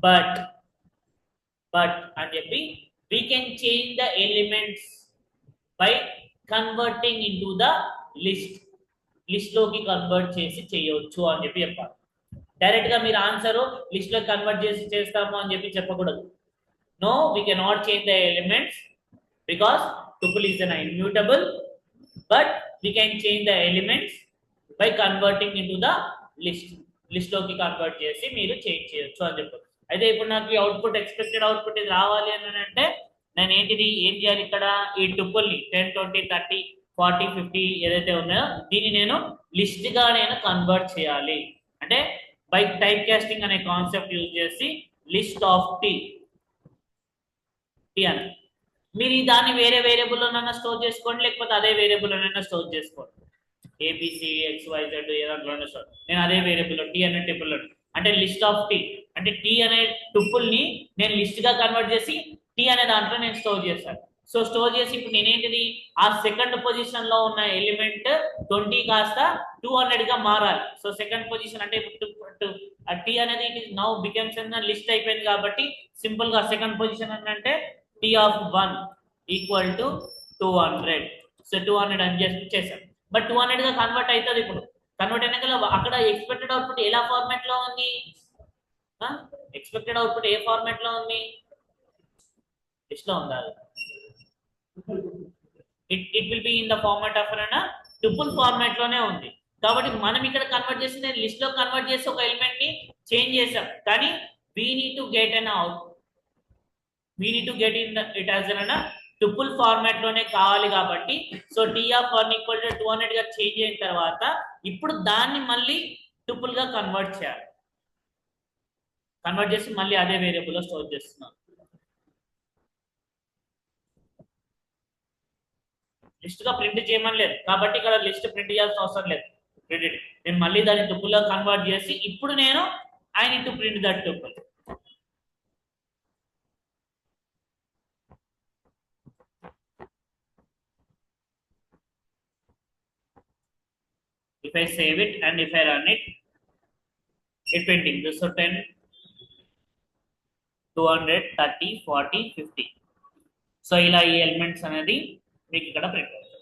బట్ అని చెప్పి we can change the elements by converting into the list లోకి కన్వర్ట్ చేసి చేయవచ్చు అని చెప్పి చెప్పాలి. డైరెక్ట్ గా మీరు ఆన్సర్ లిస్ట్ లో కన్వర్ట్ చేసి చేస్తాము అని చెప్పి చెప్పకూడదు. No we cannot change the elements because tuple is an immutable but we can change the elements by converting into the list లోకి కన్వర్ట్ చేసి మీరు చేంజ్ చేయొచ్చు అని చెప్పారు. అయితే ఇప్పుడు నాకు ఈ అవుట్పుట్ ఎక్స్పెక్టెడ్ అవుట్పుట్ ఇది రావాలి అని అంటే నేను ఏంటిది ఏం చేయాలి? ఇక్కడ ఈ టుపుల్ని 10 20 30 40 50 ఏదైతే ఉన్నాయో దీన్ని నేను లిస్ట్ గా నేను కన్వర్ట్ చేయాలి. అంటే బై టైప్ కాస్టింగ్ అనే కాన్సెప్ట్ యూజ్ చేసి లిస్ట్ ఆఫ్ టీ అని మీరు దాన్ని వేరే వేరియబుల్లోనైనా స్టోర్ చేసుకోండి, లేకపోతే అదే వేరియబుల్లోనైనా స్టోర్ చేసుకోండి. ఏబిసి XYZ ఏదాంట్లోనే స్టోర్, నేను అదే వేరియబుల్ టీ అనే టేబుల్ అంటే లిస్ట్ ఆఫ్ టీ అంటే టీ అనే టుపుల్ ని నేను లిస్ట్ గా కన్వర్ట్ చేసి టీ అనే దాంట్లో నేను స్టోర్ చేశాను. సో స్టోర్ చేసి ఇప్పుడు నేనేంటిది ఆ సెకండ్ పొజిషన్ లో ఉన్న ఎలిమెంట్ 20 కాస్త 200 గా మారాలి. సో సెకండ్ పొజిషన్ అంటే టీ అనేది it is now becomes list అయిపోయింది కాబట్టి సింపుల్ గా సెకండ్ పొజిషన్ అంటే T of 1 equal to 200. So 200 అని చేశాను. బట్ 200 గా కన్వర్ట్ అవుతుంది. ఇప్పుడు కన్వర్ట్ అయినాక అక్కడ ఎక్స్పెక్టెడ్ అవుట్పుట్ ఎలా ఫార్మాట్ లో ఉంది? ఎక్స్పెక్టెడ్ అవుట్పుట్ ఏ ఫార్మాట్ లో ఉంది? లిస్ట్ లో ఉందా? It will be in the format of tuple format లోనే ఉంది. కాబట్టి మనం ఇక్కడ కన్వర్ట్ చేసి నేను లిస్ట్ లో కన్వర్ట్ చేసి ఒక ఎలిమెంట్ ని చేంజ్ చేసాం, కానీ we need to get it as tuple format లోనే కావాలి కాబట్టి so tea of 1 equal to 200 గా చేంజ్ అయిన తర్వాత ఇప్పుడు దాన్ని మళ్ళీ టుపుల్ గా కన్వర్ట్ చేయాలి. కన్వర్ట్ చేసి మళ్ళీ అదే వేరియబుల్ లో స్టోర్ చేస్తున్నాం. లిస్ట్ గా ప్రింట్ చేయమని లేదు కాబట్టి ఇక్కడ లిస్ట్ ప్రింట్ చేయాల్సిన అవసరం లేదు. ప్రింటెడ్ నేను మళ్ళీ దాన్ని టుపుల్ గా కన్వర్ట్ చేసి ఇప్పుడు నేను I need to print that tuple. If I save it and if I run it, it printing. So 10, 200, 30, 40, 50. So ఇలా ఈ ఎలిమెంట్స్ అనేది మీకు ఇక్కడ ప్రింట్ అవుతుంది.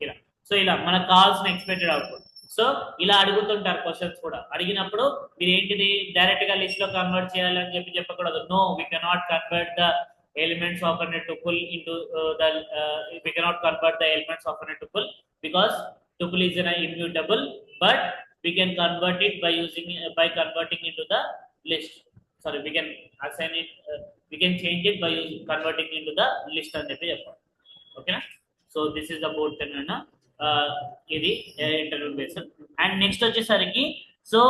ఇలా సో ఇలా మనకు కావాల్సిన ఎక్స్పెక్టెడ్ అవుట్పుట్. సో ఇలా అడుగుతుంటారు క్వశ్చన్స్ కూడా. అడిగినప్పుడు మీరు ఏంటిది డైరెక్ట్ గా లిస్ట్ లో కన్వర్ట్ చేయాలని చెప్పి చెప్పకూడదు. No we cannot convert the elements of a tuple into we cannot convert the elements of a tuple because tuple is an immutable, but we can convert it by using by converting into the list. Sorry, we can assign it, we can change it by converting into the list అని చెప్పి చెప్పాలి. ఓకేనా? So this is about ఇది interview based. And next వచ్చేసరికి so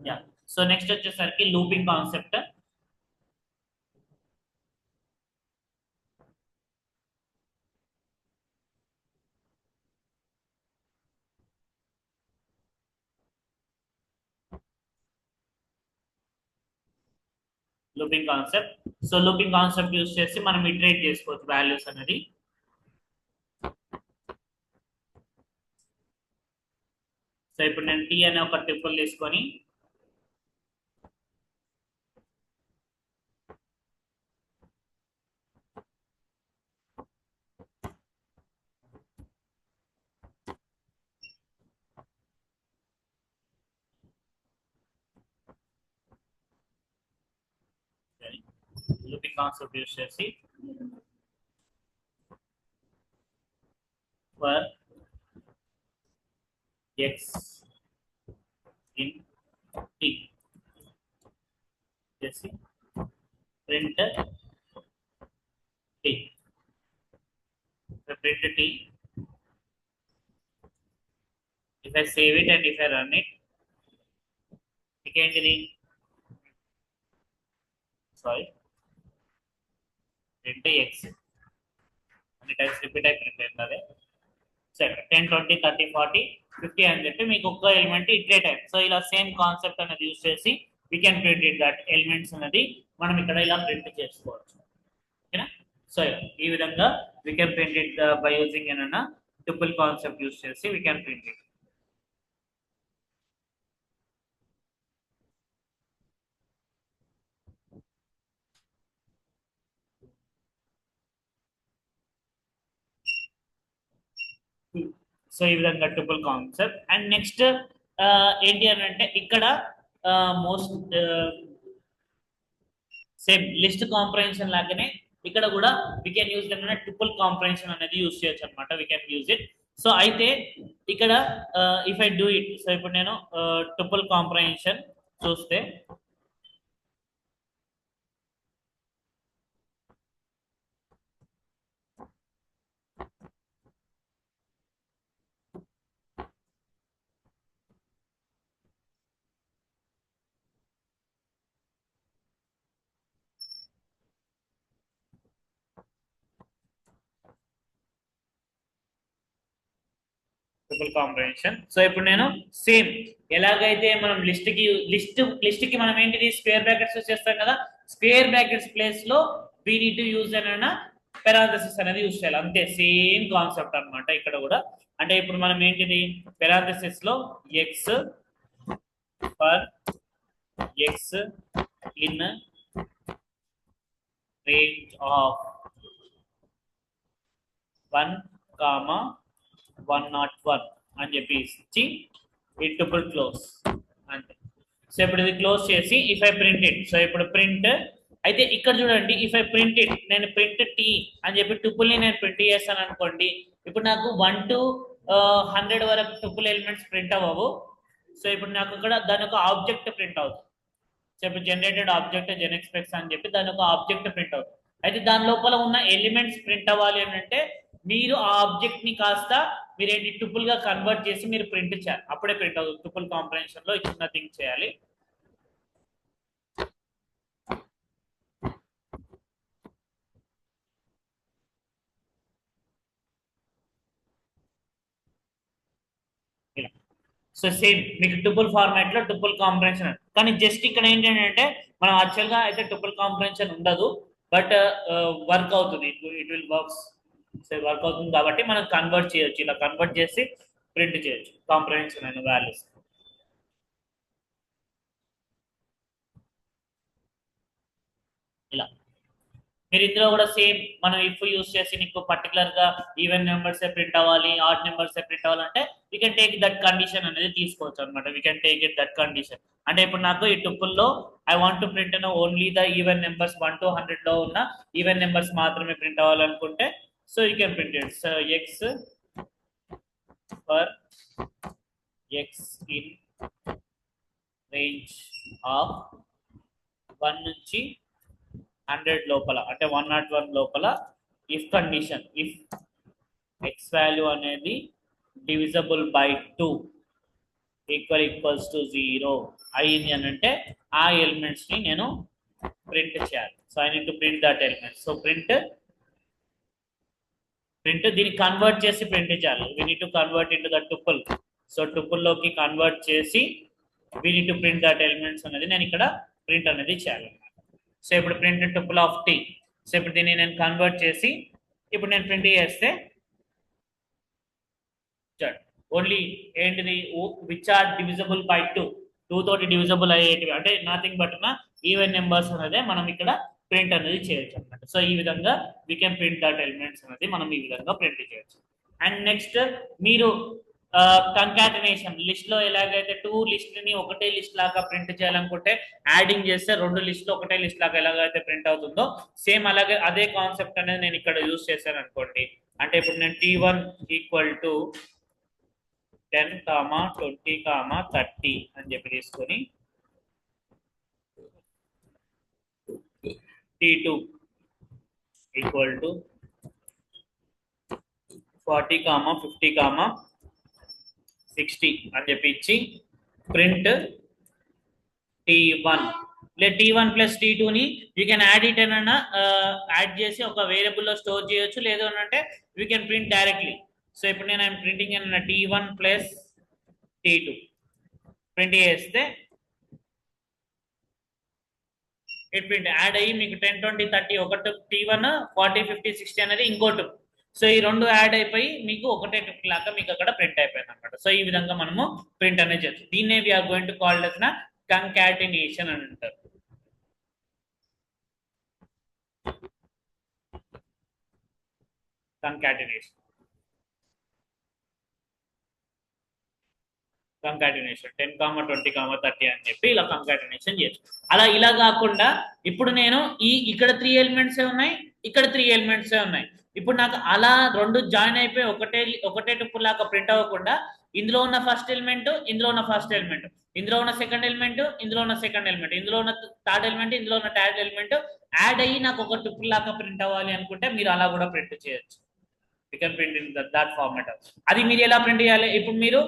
yeah, so next వచ్చేసరికి looping concept. Looping concept. So looping concept use చేసి మనం iterate చేసుకోవచ్చు వాల్యూస్ అనేది. సో ఇప్పుడు నేను టీ అనే ఒక ట్రిపుల్ తీసుకొని లూపింగ్ కాన్సెప్ట్ యూస్ చేసి ఫర్ x in t చేసి print t, print t. if I save it and if I run it, ఏంటిది, సారీ, print x అన్ని టైమ్స్ రిపీట్ అయి ప్రింట్ అయింది. అదే సరే 10 20 30 40 50 అని చెప్పి మీకు ఒక్క ఎలిమెంట్ ఇటరేట్ అయింది. సో ఇలా సేమ్ కాన్సెప్ట్ అనేది యూజ్ చేసి we can print it that elements అనేది మనం ఇక్కడ ఇలా ప్రింట్ చేసుకోవచ్చు. ఓకేనా? సో ఈ విధంగా we can print it by using ఏమన్నా ట్రిపుల్ కాన్సెప్ట్ యూజ్ చేసి we can print it. So ఈ విధంగా ట్రిపుల్ కాన్సెప్ట్. అండ్ నెక్స్ట్ ఏంటి అని అంటే ఇక్కడ మోస్ట్ సేమ్ లిస్ట్ కాంప్రహెన్షన్ లాగానే ఇక్కడ కూడా we can use triple comprehension అనేది యూజ్ చేయొచ్చు అనమాట. We can use it. So అయితే ఇక్కడ if I do it, so ఇప్పుడు నేను ట్రిపుల్ కాంప్రహెన్షన్ చూస్తే ట్రిపుల్ కాంప్రహెన్షన్. సో ఇప్పుడు నేను సేమ్ ఎలాగైతే మనం లిస్ట్ కి మనం ఏంటిది స్క్వేర్ బ్రాకెట్స్ చేస్తాం కదా, స్క్వేర్ బ్రాకెట్స్ ప్లేస్ లో వీ నీడ్ టు యూజ్ అన్న పెరాంథసిస్ అనేది యూజ్ చేయాలి. అంతే, సేమ్ కాన్సెప్ట్ అన్నమాట ఇక్కడ కూడా. అంటే ఇప్పుడు మనం ఏంటిది పెరాంథసిస్ లో X for X in range of 1,101 అని చెప్పి ఇచ్చి ఈ ట్రిపుల్ క్లోజ్ అంతే. సో ఇప్పుడు ఇది క్లోజ్ చేసి if I print it, so ఇప్పుడు ప్రింట్ అయితే ఇక్కడ చూడండి, ఇఫ్ ఐ ప్రింట్ ఇట్, నేను ప్రింట్ టీ అని చెప్పి ట్రిపుల్ ని నేను ప్రింట్ చేస్తాను అనుకోండి, ఇప్పుడు నాకు 1 to 100 వరకు ట్రిపుల్ ఎలిమెంట్స్ ప్రింట్ అవ్వవు. సో ఇప్పుడు నాకు ఇక్కడ దాని ఒక ఆబ్జెక్ట్ ప్రింట్ అవుతుంది. సో ఇప్పుడు జనరేటెడ్ ఆబ్జెక్ట్ జెన్ఎక్స్పెక్ట్స్ అని చెప్పి దాని ఒక ఆబ్జెక్ట్ ప్రింట్ అవుతుంది. అయితే దాని లోపల ఉన్న ఎలిమెంట్స్ ప్రింట్ అవ్వాలి అని అంటే మీరు ఆ ఆబ్జెక్ట్ ని కాస్త మీరేంటి ట్రిపుల్ గా కన్వర్ట్ చేసి మీరు ప్రింట్ చేయాలి, అప్పుడే ప్రింట్ అవుతుంది. ట్రిపుల్ కాంప్రహెన్షన్ లో చిన్న థింగ్ చేయాలి. సో సేమ్ మీకు ట్రిపుల్ ఫార్మాట్ లో ట్రిపుల్ కాంప్రహెన్షన్, కానీ జస్ట్ ఇక్కడ ఏంటంటే మనం యాక్చువల్ గా అయితే ట్రిపుల్ కాంప్రహెన్షన్ ఉండదు, బట్ వర్క్ అవుతుంది, ఇట్ విల్ వర్క్స్. వర్క్ అవుతుంది కాబట్టి మనం కన్వర్ట్ చేయొచ్చు, ఇలా కన్వర్ట్ చేసి ప్రింట్ చేయొచ్చు కాంప్రహెన్సివ్ అయిన వాల్యూస్. ఇలా మీరు ఇందులో కూడా సేమ్ మనం ఇఫ్ యూస్ చేసి నీకు పర్టికులర్ గా ఈవెన్ నెంబర్స్ ప్రింట్ అవ్వాలి, ఆడ్ నెంబర్స్ ప్రింట్ అవ్వాలంటే we can take that condition అనేది తీసుకోవచ్చు అనమాట. We can take it that condition. అంటే ఇప్పుడు నాకు ఈ టుపుల్లో I want to print only the even numbers 1 to 100 లో ఉన్న ఈవెన్ నెంబర్స్ మాత్రమే ప్రింట్ అవ్వాలనుకుంటే so you can print it. So X for X in range of 1 నుంచి 100 లోపల, అంటే 101 లోపల if condition, if X value అనేది డివిజబుల్ బై 2 ఈక్వల్స్ టు 0 అయింది అని అంటే ఆ ఎలిమెంట్స్ ని నేను ప్రింట్ చేయాలి. So I need to print that element. So print దీన్ని కన్వర్ట్ చేసి ప్రింట్ చేయాలి. We need to convert into the tuple. So tuple లోకి కన్వర్ట్ చేసి we need to print that elements అనేది నేను ఇక్కడ ప్రింట్ అనేది చేయాలి. సో ఇప్పుడు print tuple of tea. So ఇప్పుడు దీన్ని నేను కన్వర్ట్ చేసి ఇప్పుడు నేను ప్రింట్ చేస్తే ఓన్లీ ఏంటిది విచ్ ఆర్ డివిజబుల్ బై 2 తోటి డివిజబుల్ అయ్యేటివి, అంటే నథింగ్ బట్ ఈవెన్ నెంబర్స్ అనేది మనం ఇక్కడ ప్రింట్ అనేది చేయొచ్చు అనమాట. సో ఈ విధంగా we can print that elements అనేది మనం ఈ విధంగా ప్రింట్ చేయొచ్చు. అండ్ నెక్స్ట్ మీరు కంకాటినేషన్ లిస్ట్ లో ఎలాగైతే 2 లిస్ట్లని ఒకటే లిస్ట్ లాగా ప్రింట్ చేయాలనుకుంటే యాడింగ్ చేస్తే 2 లిస్టులు ఒకటే లిస్ట్ లాగా ఎలాగైతే ప్రింట్ అవుతుందో సేమ్ అలాగే అదే కాన్సెప్ట్ అనేది నేను ఇక్కడ యూజ్ చేశాను అనుకోండి. అంటే ఇప్పుడు నేను T1 ఈక్వల్ టు 10, 20, 30 అని చెప్పి తీసుకొని T2 ఈక్వల్ టు 40, 50, 60 అని చెప్పి ఇచ్చి print T1 T1 plus T2 ని యూ కెన్ యాడ్ ఇట్ అని యాడ్ చేసి ఒక వేరియబుల్ లో స్టోర్ చేయొచ్చు, లేదు అని అంటే we can print directly. So ఇప్పుడు నేను ఐఎమ్ ప్రింటింగ్ అన్న T1 ప్లస్ T2 ప్రింట్ చేస్తే ఇట్ ప్రింట్ యాడ్ అయ్యి మీకు 10, 20, 30 ఒకటి T1, 40, 50, 60 అనేది ఇంకోటి. సో ఈ రెండు యాడ్ అయిపోయి మీకు ఒకటే టుపుల్ లాగా మీకు అక్కడ ప్రింట్ అయిపోయింది అనమాట. సో ఈ విధంగా మనము ప్రింట్ అనేది చేయొచ్చు. దీన్నే we are going to called as concatenation అని అంటారు. కంకాటినేషన్ 10, 20, 30 అని చెప్పి ఇలా కంకాటినేషన్ చేయొచ్చు. అలా ఇలా కాకుండా ఇప్పుడు నేను ఇక్కడ 3 ఎలిమెంట్స్ ఉన్నాయి, ఇక్కడ 3 ఎలిమెంట్స్ ఉన్నాయి. ఇప్పుడు నాకు అలా రెండు జాయిన్ అయిపోయి ఒకటే టుపుల్ లాగా ప్రింట్ అవ్వకుండా ఇందులో ఉన్న ఫస్ట్ ఎలిమెంట్, ఇందులో ఉన్న ఫస్ట్ ఎలిమెంట్, ఇందులో ఉన్న సెకండ్ ఎలిమెంట్, ఇందులో ఉన్న సెకండ్ ఎలిమెంట్, ఇందులో ఉన్న థర్డ్ ఎలిమెంట్, ఇందులో ఉన్న థర్డ్ ఎలిమెంట్ యాడ్ అయ్యి నాకు ఒక టుపుల్ లాగా ప్రింట్ అవ్వాలి అనుకుంటే మీరు అలా కూడా ప్రింట్ చేయొచ్చు. You can print in that format. అది మీరు ఎలా ప్రింట్ చేయాలి? ఇప్పుడు మీరు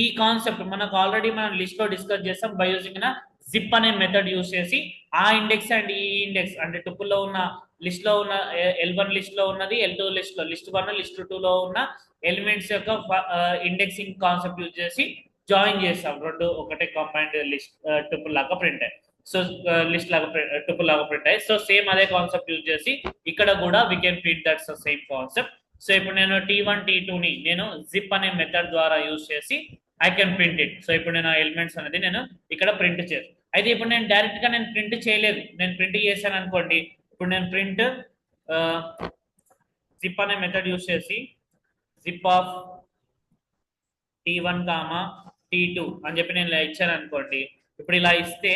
ఈ కాన్సెప్ట్ మనకు ఆల్రెడీ మనం లిస్ట్ లో డిస్కస్ చేస్తాం బై యూజింగ్ జిప్ అనే మెథడ్ యూజ్ చేసి ఆ ఇండెక్స్ అండ్ ఈ ఇండెక్స్ అంటే టుపుల్ లో ఉన్న లిస్ట్ లో ఉన్న L1 లిస్ట్ లో ఉన్నది, L2 లిస్ట్ లో, లిస్ట్ 1, లిస్ట్ 2 లో ఉన్న ఎలిమెంట్స్ యొక్క ఇండెక్సింగ్ కాన్సెప్ట్ యూజ్ చేసి జాయిన్ చేస్తాం. రెండు ఒకటే కంబైన్డ్ లిస్ట్ టుపుల్ లాగా ప్రింట్ అయ్యి, సో లిస్ట్ లాగా టుపుల్ లాగా ప్రింట్ అయ్యి. సో సేమ్ అదే కాన్సెప్ట్ యూజ్ చేసి ఇక్కడ కూడా we can print that's same concept. So ఇప్పుడు నేను T1, T2 ని నేను జిప్ అనే మెథడ్ ద్వారా యూజ్ చేసి I can print it. So ఇప్పుడు నేను ఎలిమెంట్స్ అనేది నేను ఇక్కడ ప్రింట్ చేస్తాను. అయితే ఇప్పుడు నేను డైరెక్ట్ గా నేను ప్రింట్ చేయలేదు, నేను ప్రింట్ చేశాను అనుకోండి. ఇప్పుడు నేను ప్రింట్ జిప్ అనే మెథడ్ యూజ్ చేసి జిప్ ఆఫ్ T1, T2 అని చెప్పి నేను ఇలా ఇచ్చాను అనుకోండి. ఇప్పుడు ఇలా ఇస్తే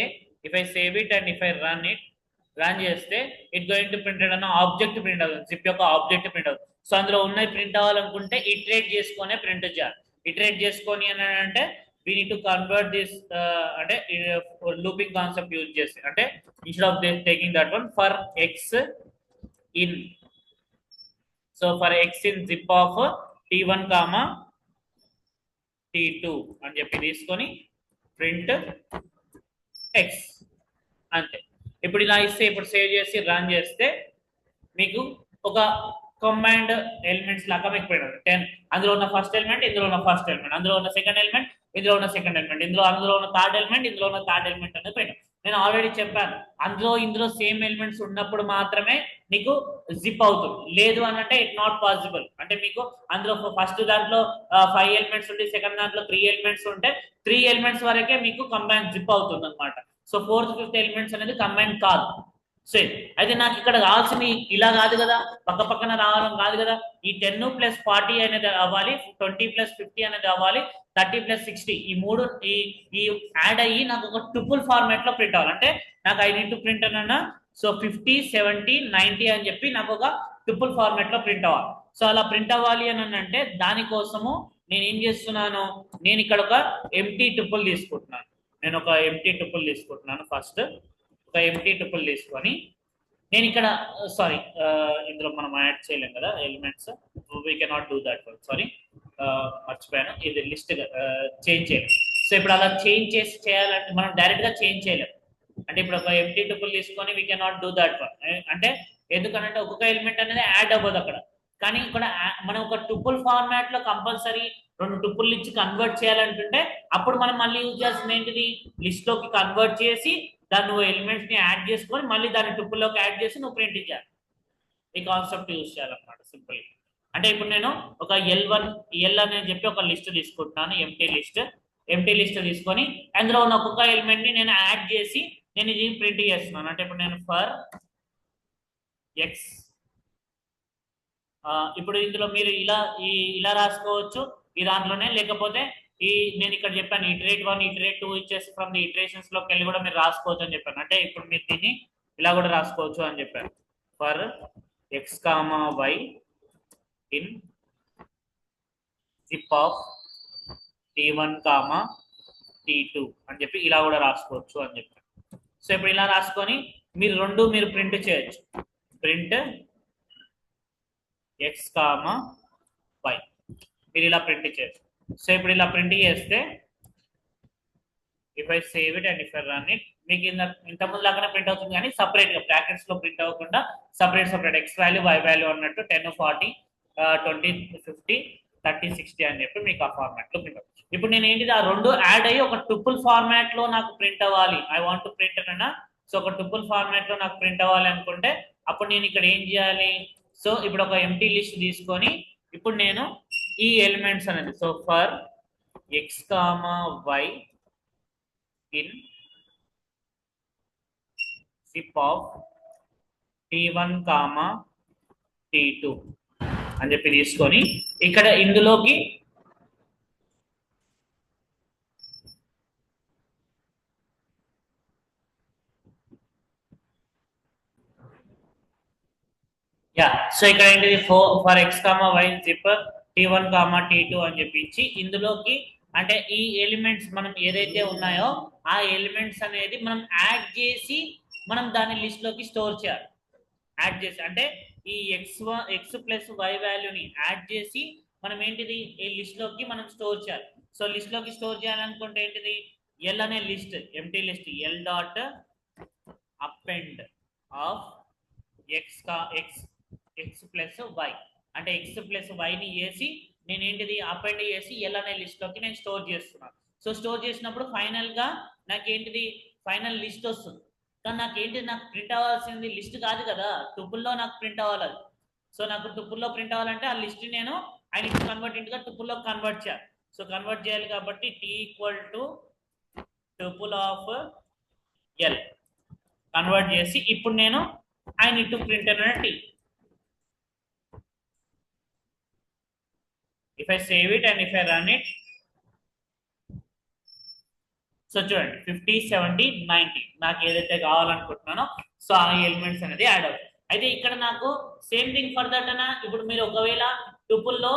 if I save it and if I run చేస్తే ఇట్ గోయింగ్ టు ప్రింట్ అన్న ఆబ్జెక్ట్ ప్రింట్ అవుతుంది, జిప్ యొక్క ఆబ్జెక్ట్ ప్రింట్ అవుతుంది. సో అందులో ఉన్నది ప్రింట్ అవ్వాలనుకుంటే ఇటరేట్ చేసుకునే ప్రింట్ చేయాలి. ఇటరేట్ చేసుకొని అని అంటే we need to convert this అంటే లూపింగ్ కాన్సెప్ట్ యూజ్ చేసి, అంటే instead of taking that one for X in, so for X in zip of T1, T2 అని చెప్పి తీసుకొని ప్రింట్ ఎక్స్ అంతే. ఇప్పుడు ఇలా ఇస్తే ఇప్పుడు సేవ్ చేసి రన్ చేస్తే మీకు ఒక కంబైన్డ్ ఎలిమెంట్స్ లాగా మీకు ప్రింట్ అవుతుంది. 10 అందులో ఉన్న ఫస్ట్ ఎలిమెంట్, ఇందులో ఉన్న ఫస్ట్ ఎలిమెంట్, అందులో ఉన్న సెకండ్ ఎలిమెంట్, ఇందులో ఉన్న సెకండ్ ఎలిమెంట్, అందులో ఉన్న థర్డ్ ఎలిమెంట్, ఇందులో ఉన్న థర్డ్ ఎలిమెంట్ అనేది ప్రింట్. నేను ఆల్రెడీ చెప్పాను, అందులో ఇందులో సేమ్ ఎలిమెంట్స్ ఉన్నప్పుడు మాత్రమే నీకు జిప్ అవుతుంది. లేదు అని అంటే ఇట్ నాట్ పాసిబుల్. అంటే మీకు అందులో ఫస్ట్ దాంట్లో 5 ఎలిమెంట్స్ ఉంటే సెకండ్ దాంట్లో 3 ఎలిమెంట్స్ ఉంటే 3 ఎలిమెంట్స్ వరకే మీకు కంబైన్ జిప్ అవుతుంది అనమాట. సో ఫోర్త్ ఫిఫ్త్ ఎలిమెంట్స్ అనేది కంబైన్ కాదు. సో అయితే నాకు ఇక్కడ కావాల్సింది ఇలా కాదు కదా, పక్క పక్కన రావడం కాదు కదా. ఈ 10 + 40 అనేది అవ్వాలి, 20 + 50 అనేది అవ్వాలి, 30 + 60 ఈ మూడు ఈ యాడ్ అయ్యి నాకు ఒక ట్రిపుల్ ఫార్మాట్ లో ప్రింట్ అవ్వాలి. అంటే నాకు ఐ నీడ్ టు ప్రింట్ అన్న సో 50, 70, 90 అని చెప్పి నాకు ఒక ట్రిపుల్ ఫార్మాట్ లో ప్రింట్ అవ్వాలి. సో అలా ప్రింట్ అవ్వాలి అని అంటే దానికోసము నేను ఏం చేస్తున్నాను, నేను ఇక్కడ ఒక ఎంటీ ట్రిపుల్ తీసుకుంటున్నాను. నేను ఒక ఎంటీ ట్రిపుల్ తీసుకుంటున్నాను. ఫస్ట్ ఒక ఎంటీ ట్రిపుల్ తీసుకొని నేను ఇక్కడ సారీ ఇందులో మనం యాడ్ చేయలేం కదా elements, we cannot do that one. Sorry మర్చిపోయాను, ఇది లిస్ట్ చేంజ్ చేయలేం. సో ఇప్పుడు అలా చేంజ్ చేసి చేయాలంటే మనం డైరెక్ట్ గా చేంజ్ చేయలేం. అంటే ఇప్పుడు ఒక ఎంటీ ట్రిపుల్ తీసుకొని we cannot do that one. అంటే ఎందుకనంటే ఒక్కొక్క ఎలిమెంట్ అనేది యాడ్ అవ్వదు అక్కడ. కానీ ఇక్కడ మనం ఒక ట్రిపుల్ ఫార్మాట్ లో కంపల్సరీ 2 ట్రిపుల్ ఇచ్చి కన్వర్ట్ చేయాలంటుంటే అప్పుడు మనం మళ్ళీ యూజ్ చేస్తుంది ఏంటిది, లిస్ట్ లోకి కన్వర్ట్ చేసి దాన్ని నువ్వు ఎలిమెంట్స్ ని యాడ్ చేసుకొని మళ్ళీ దాన్ని ట్రిపుల్ లోకి యాడ్ చేసి నువ్వు ప్రింట్ చేయాలి. ఈ కాన్సెప్ట్ యూజ్ చేయాలన్నమాట సింపుల్. అంటే ఇప్పుడు నేను ఒక ఎల్ అని చెప్పి ఒక లిస్ట్ తీసుకుంటున్నాను, ఎంటీ లిస్ట్ తీసుకొని అందులో ఉన్న ఒక్కొక్క ఎలిమెంట్ ని నేను యాడ్ చేసి నేను ఇది ప్రింట్ చేస్తున్నాను. అంటే ఇప్పుడు నేను ఫర్ ఎక్స్, ఇప్పుడు ఇందులో మీరు ఇలా రాసుకోవచ్చు ఈ దాంట్లోనే, లేకపోతే నేను ఇక్కడ చెప్పాను ఇటరేట్ 1 ఇటరేట్ 2 ఇచ్చేసి ఫ్రమ్ ది ఇటరేషన్స్ లోకి వెళ్ళి కూడా మీరు రాసుకోవచ్చు అని చెప్పాను. అంటే ఇప్పుడు మీరు దీన్ని ఇలా కూడా రాసుకోవచ్చు అని చెప్పాను. For X comma Y in zip of T1 comma T2 అని చెప్పి ఇలా కూడా రాసుకోవచ్చు అని చెప్పాను. సో ఇప్పుడు ఇలా రాసుకొని మీరు ప్రింట్ చేయొచ్చు. ప్రింట్ ఎక్స్ కామా వై మీరు ఇలా ప్రింట్ చేయొచ్చు. సో ఇప్పుడు ఇలా ప్రింట్ చేస్తే if I save it and if I run it మీకు ఇంతకుముందు లాగానే ప్రింట్ అవుతుంది, కానీ సపరేట్ గా బ్రాకెట్స్ లో ప్రింట్ అవ్వకుండా separate X value Y value అన్నట్టు 10, 40, 20, 50, 30, 60 అని చెప్పి మీకు ఆ ఫార్మాట్ లో ప్రింట్ అవుతుంది. ఇప్పుడు నేను ఏంటిది ఆ రెండు యాడ్ అయ్యి ఒక ట్రిపుల్ ఫార్మాట్ లో నాకు ప్రింట్ అవ్వాలి. ఐ వాంట్ టు ప్రింట్ అన్నా. సో ఒక ట్రిపుల్ ఫార్మాట్ లో నాకు ప్రింట్ అవ్వాలి అనుకుంటే అప్పుడు నేను ఇక్కడ ఏం చేయాలి, సో ఇప్పుడు ఒక ఎంటీ లిస్ట్ తీసుకొని ఇప్పుడు నేను ఈ ఎలిమెంట్స్ అనేది so for X comma Y in zip of T1 comma T2 అని చెప్పి తీసుకొని ఇక్కడ ఇందులోకి సో ఇక్కడ ఏంటిది for X comma Y zip T1 comma T2 అని చెప్పించి ఇందులోకి అంటే ఈ ఎలిమెంట్స్ మనం ఏదైతే ఉన్నాయో ఆ ఎలిమెంట్స్ అనేది మనం యాడ్ చేసి మనం దాని లిస్ట్ లోకి స్టోర్ చేయాలి. యాడ్ చేసి అంటే ఈ ఎక్స్ ప్లస్ వై వాల్యూని యాడ్ చేసి మనం ఏంటిది ఈ లిస్ట్ లోకి మనం స్టోర్ చేయాలి. సో లిస్ట్ లోకి స్టోర్ చేయాలనుకుంటే ఏంటిది ఎల్ అనే list empty list L dot append of X plus Y అంటే ఎక్స్ ప్లస్ వైని వేసి నేను ఏంటిది అపెండ్ చేసి ఎల్ అనే లిస్ట్ లోకి నేను స్టోర్ చేస్తున్నాను. సో స్టోర్ చేసినప్పుడు ఫైనల్ గా నాకేంటిది ఫైనల్ లిస్ట్ వస్తుంది. కానీ నాకు ప్రింట్ అవ్వాల్సింది లిస్ట్ కాదు కదా, టుపుల్లో నాకు ప్రింట్ అవ్వాలి. సో నాకు టుపుల్లో ప్రింట్ అవ్వాలంటే ఆ లిస్ట్ నేను ఐ నీడ్ టు కన్వర్ట్ ఇంటుగా టుపుల్లో కన్వర్ట్ చేయాలి. సో కన్వర్ట్ చేయాలి కాబట్టి T equal to tuple of L convert చేసి ఇప్పుడు నేను ఐ నీడ్ టు ప్రింట్ అనే T. If I save it and if I run it, so చూడండి 50, 70, 90 నాకు ఏదైతే కావాలనుకుంటున్నానో సో ఆ ఎలిమెంట్స్ అనేది యాడ్ అవుతాయి. అయితే ఇక్కడ నాకు సేమ్ థింగ్ ఫర్ దట్ అన్న ఇప్పుడు మీరు ఒకవేళ టుపుల్లో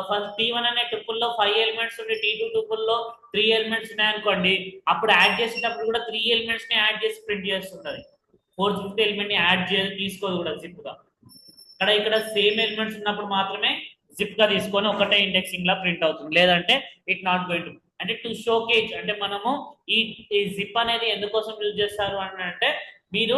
ఫస్ట్ T1 అనే టుపుల్లో 5 ఎలిమెంట్స్ ఉండి T2 టుపుల్లో 3 ఎలిమెంట్స్ ఉన్నాయనుకోండి, అప్పుడు యాడ్ చేసేటప్పుడు కూడా 3 ఎలిమెంట్స్ ని యాడ్ చేసి ప్రింట్ చేస్తుంటది. 4th, 5th ఎలిమెంట్ ని యాడ్ చేసి తీసుకోదు కూడా జిప్ గా. ఇక్కడ సేమ్ ఎలిమెంట్స్ ఉన్నప్పుడు మాత్రమే జిప్ గా తీసుకొని ఒకటే ఇండెక్సింగ్ లా ప్రింట్ అవుతుంది, లేదంటే ఇట్ నాట్ గోయింగ్ టు. అంటే టు షోకేజ్ అంటే మనము ఈ జిప్ అనేది ఎందుకోసం యూజ్ చేస్తారు అని అంటే మీరు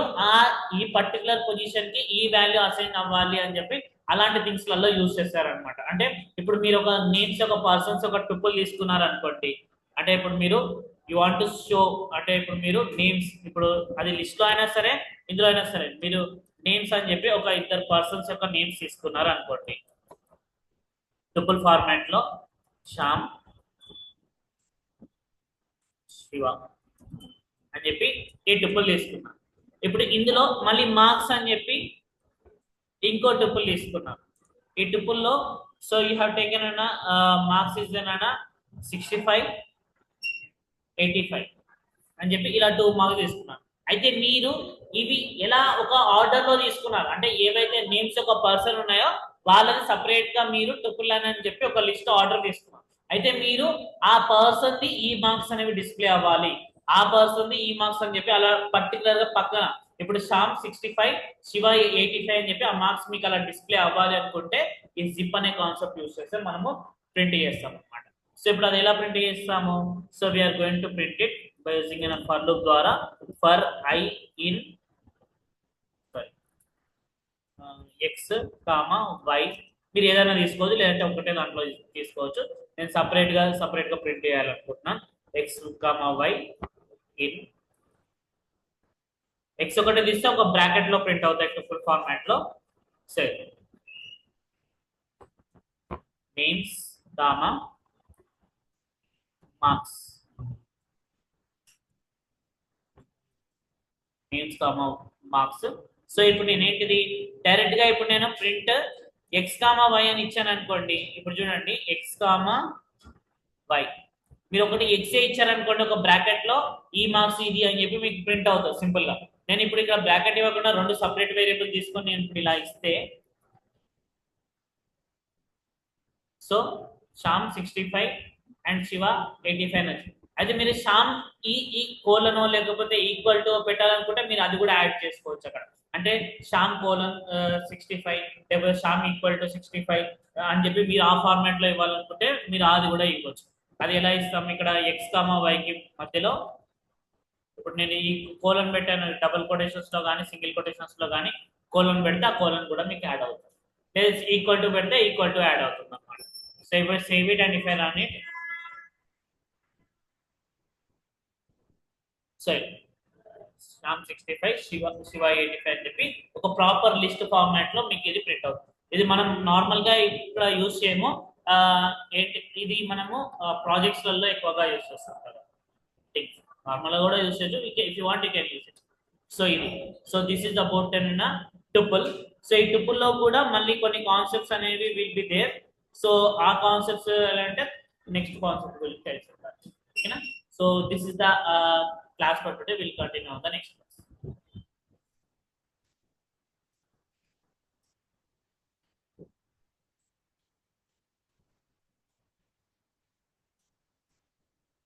ఈ పర్టికులర్ పొజిషన్ కి ఈ వాల్యూ అసైన్ అవ్వాలి అని చెప్పి అలాంటి థింగ్స్ లలో యూజ్ చేస్తారనమాట. అంటే ఇప్పుడు మీరు ఒక నేమ్స్ ఒక పర్సన్స్ ఒక ట్రిపుల్ తీసుకున్నారు అనుకోండి, అంటే ఇప్పుడు మీరు యూ వాంట్ టు షో అంటే ఇప్పుడు మీరు నేమ్స్ ఇప్పుడు అది లిస్ట్ లో అయినా సరే ఇందులో అయినా సరే మీరు నేమ్స్ అని చెప్పి ఒక ఇద్దరు పర్సన్స్ యొక్క నేమ్స్ తీసుకున్నారు అనుకోండి ట్రిపుల్ ఫార్మాట్ లో శ్యామ్ శివ అని చెప్పి ఈ ట్రిపుల్ తీసుకున్నా ఇప్పుడు ఇందులో మళ్ళీ మార్క్స్ అని చెప్పి ఇంకో ట్రిపుల్ తీసుకున్నాం ఈ ట్రిపుల్లో సో యూ హ్యావ్ టేకెన్ అన్న మార్క్స్ ఇస్ అన్న 65 85 అని చెప్పి ఇలా 2 మార్క్స్ తీసుకున్నాను అయితే మీరు ఇవి ఎలా ఒక ఆర్డర్ లో తీసుకున్నారు అంటే ఏవైతే నేమ్స్ ఒక పర్సన్ ఉన్నాయో వాళ్ళని సపరేట్ గా మీరు ట్రిపుల్ అని చెప్పి ఒక లిస్ట్ ఆర్డర్ తీసుకున్నారు అయితే మీరు ఆ పర్సన్ ది ఈ మార్క్స్ అనేవి డిస్ప్లే అవ్వాలి ఆ పర్సన్ ది ఈ మార్క్స్ అని చెప్పి అలా పర్టికులర్ గా పక్కన ఇప్పుడు శ్యామ్ 65 శివ 85 అని చెప్పి ఆ మార్క్స్ మీకు అలా డిస్ప్లే అవ్వాలి అనుకుంటే ఈ జిప్ అనే కాన్సెప్ట్ యూస్ చేస్తే మనము ప్రింట్ చేస్తాం అన్నమాట సో ఇప్పుడు అది ఎలా ప్రింట్ చేస్తాము so we are going to print it by using in for loop ద్వారా for i in x comma y మీరు ఏదైనా తీసుకోవచ్చు లేదంటే ఒకటే దాంట్లో తీసుకోవచ్చు నేను సపరేట్ గా ప్రింట్ చేయాలనుకుంటున్నాను X comma Y in X ఒకటి తీస్తే ఒక బ్రాకెట్ లో ప్రింట్ అవుతాయి ఫుల్ ఫార్మాట్ లో సరే names comma marks names comma marks so ఇప్పుడు నేను ఏంటిది డైరెక్ట్ గా ఇప్పుడు నేను ప్రింట్ ఎక్స్ కామా వై అని ఇచ్చాను అనుకోండి ఇప్పుడు చూడండి ఎక్స్ కామా వై మీరు ఒకటి ఎక్స్ ఇచ్చారనుకోండి ఒక బ్రాకెట్ లో ఈ మార్క్స్ ఇది అని చెప్పి మీకు ప్రింట్ అవుతుంది సింపుల్ గా నేను ఇప్పుడు ఇక్కడ బ్రాకెట్ ఇవ్వకుండా రెండు సపరేట్ వేరియబుల్ తీసుకొని నేను ఇప్పుడు ఇలా ఇస్తే సో శ్యామ్ 65 అండ్ శివ 85 అని అయితే మీరు శ్యామ్ ఈ కోలనో లేకపోతే ఈక్వల్ టు పెట్టాలనుకుంటే మీరు అది కూడా యాడ్ చేసుకోవచ్చు అక్కడ అంటే శ్యామ్ కోలన్ 65 లేకపోతే శ్యామ్ ఈక్వల్ టు 65 అని చెప్పి మీరు ఆ ఫార్మాట్ లో ఇవ్వాలనుకుంటే మీరు అది కూడా ఇవ్వచ్చు అది ఎలా ఇస్తాం ఇక్కడ ఎక్స్ కామా వైకి మధ్యలో ఇప్పుడు నేను ఈ కోలన్ పెట్టాను డబుల్ కొటేషన్స్ లో కానీ సింగిల్ కొటేషన్స్ లో కానీ కోలన్ పెడితే ఆ కోలన్ కూడా మీకు యాడ్ అవుతుంది లేదా ఈక్వల్ టు పెడితే ఈక్వల్ టు యాడ్ అవుతుంది అన్నమాట సో ఇప్పుడు save it and if I run it so Shyam 65 Shiva 85 అని చెప్పి ఒక ప్రాపర్ లిస్ట్ ఫార్మాట్ లో మీకు ఇది ప్రింట్ అవుతుంది ఇది మనం నార్మల్ గా ఇక్కడ యూజ్ చేయము ఇది మనము ప్రాజెక్ట్స్ లలో ఎక్కువగా యూజ్ చేస్తాం కదా నార్మల్ గా కూడా యూజ్ చేయొచ్చు if you want you can use it so ఇది so this is about an tuple so ఈ టుపుల్ లో కూడా మళ్ళీ కొన్ని కాన్సెప్ట్స్ అనేవి విల్ బి దేర్ సో ఆ కాన్సెప్ట్స్ ఎలా అంటే నెక్స్ట్ కాన్సెప్ట్ గురించి తెలుసుకుంటారు ఓకేనా so this is the class for today will continue on the next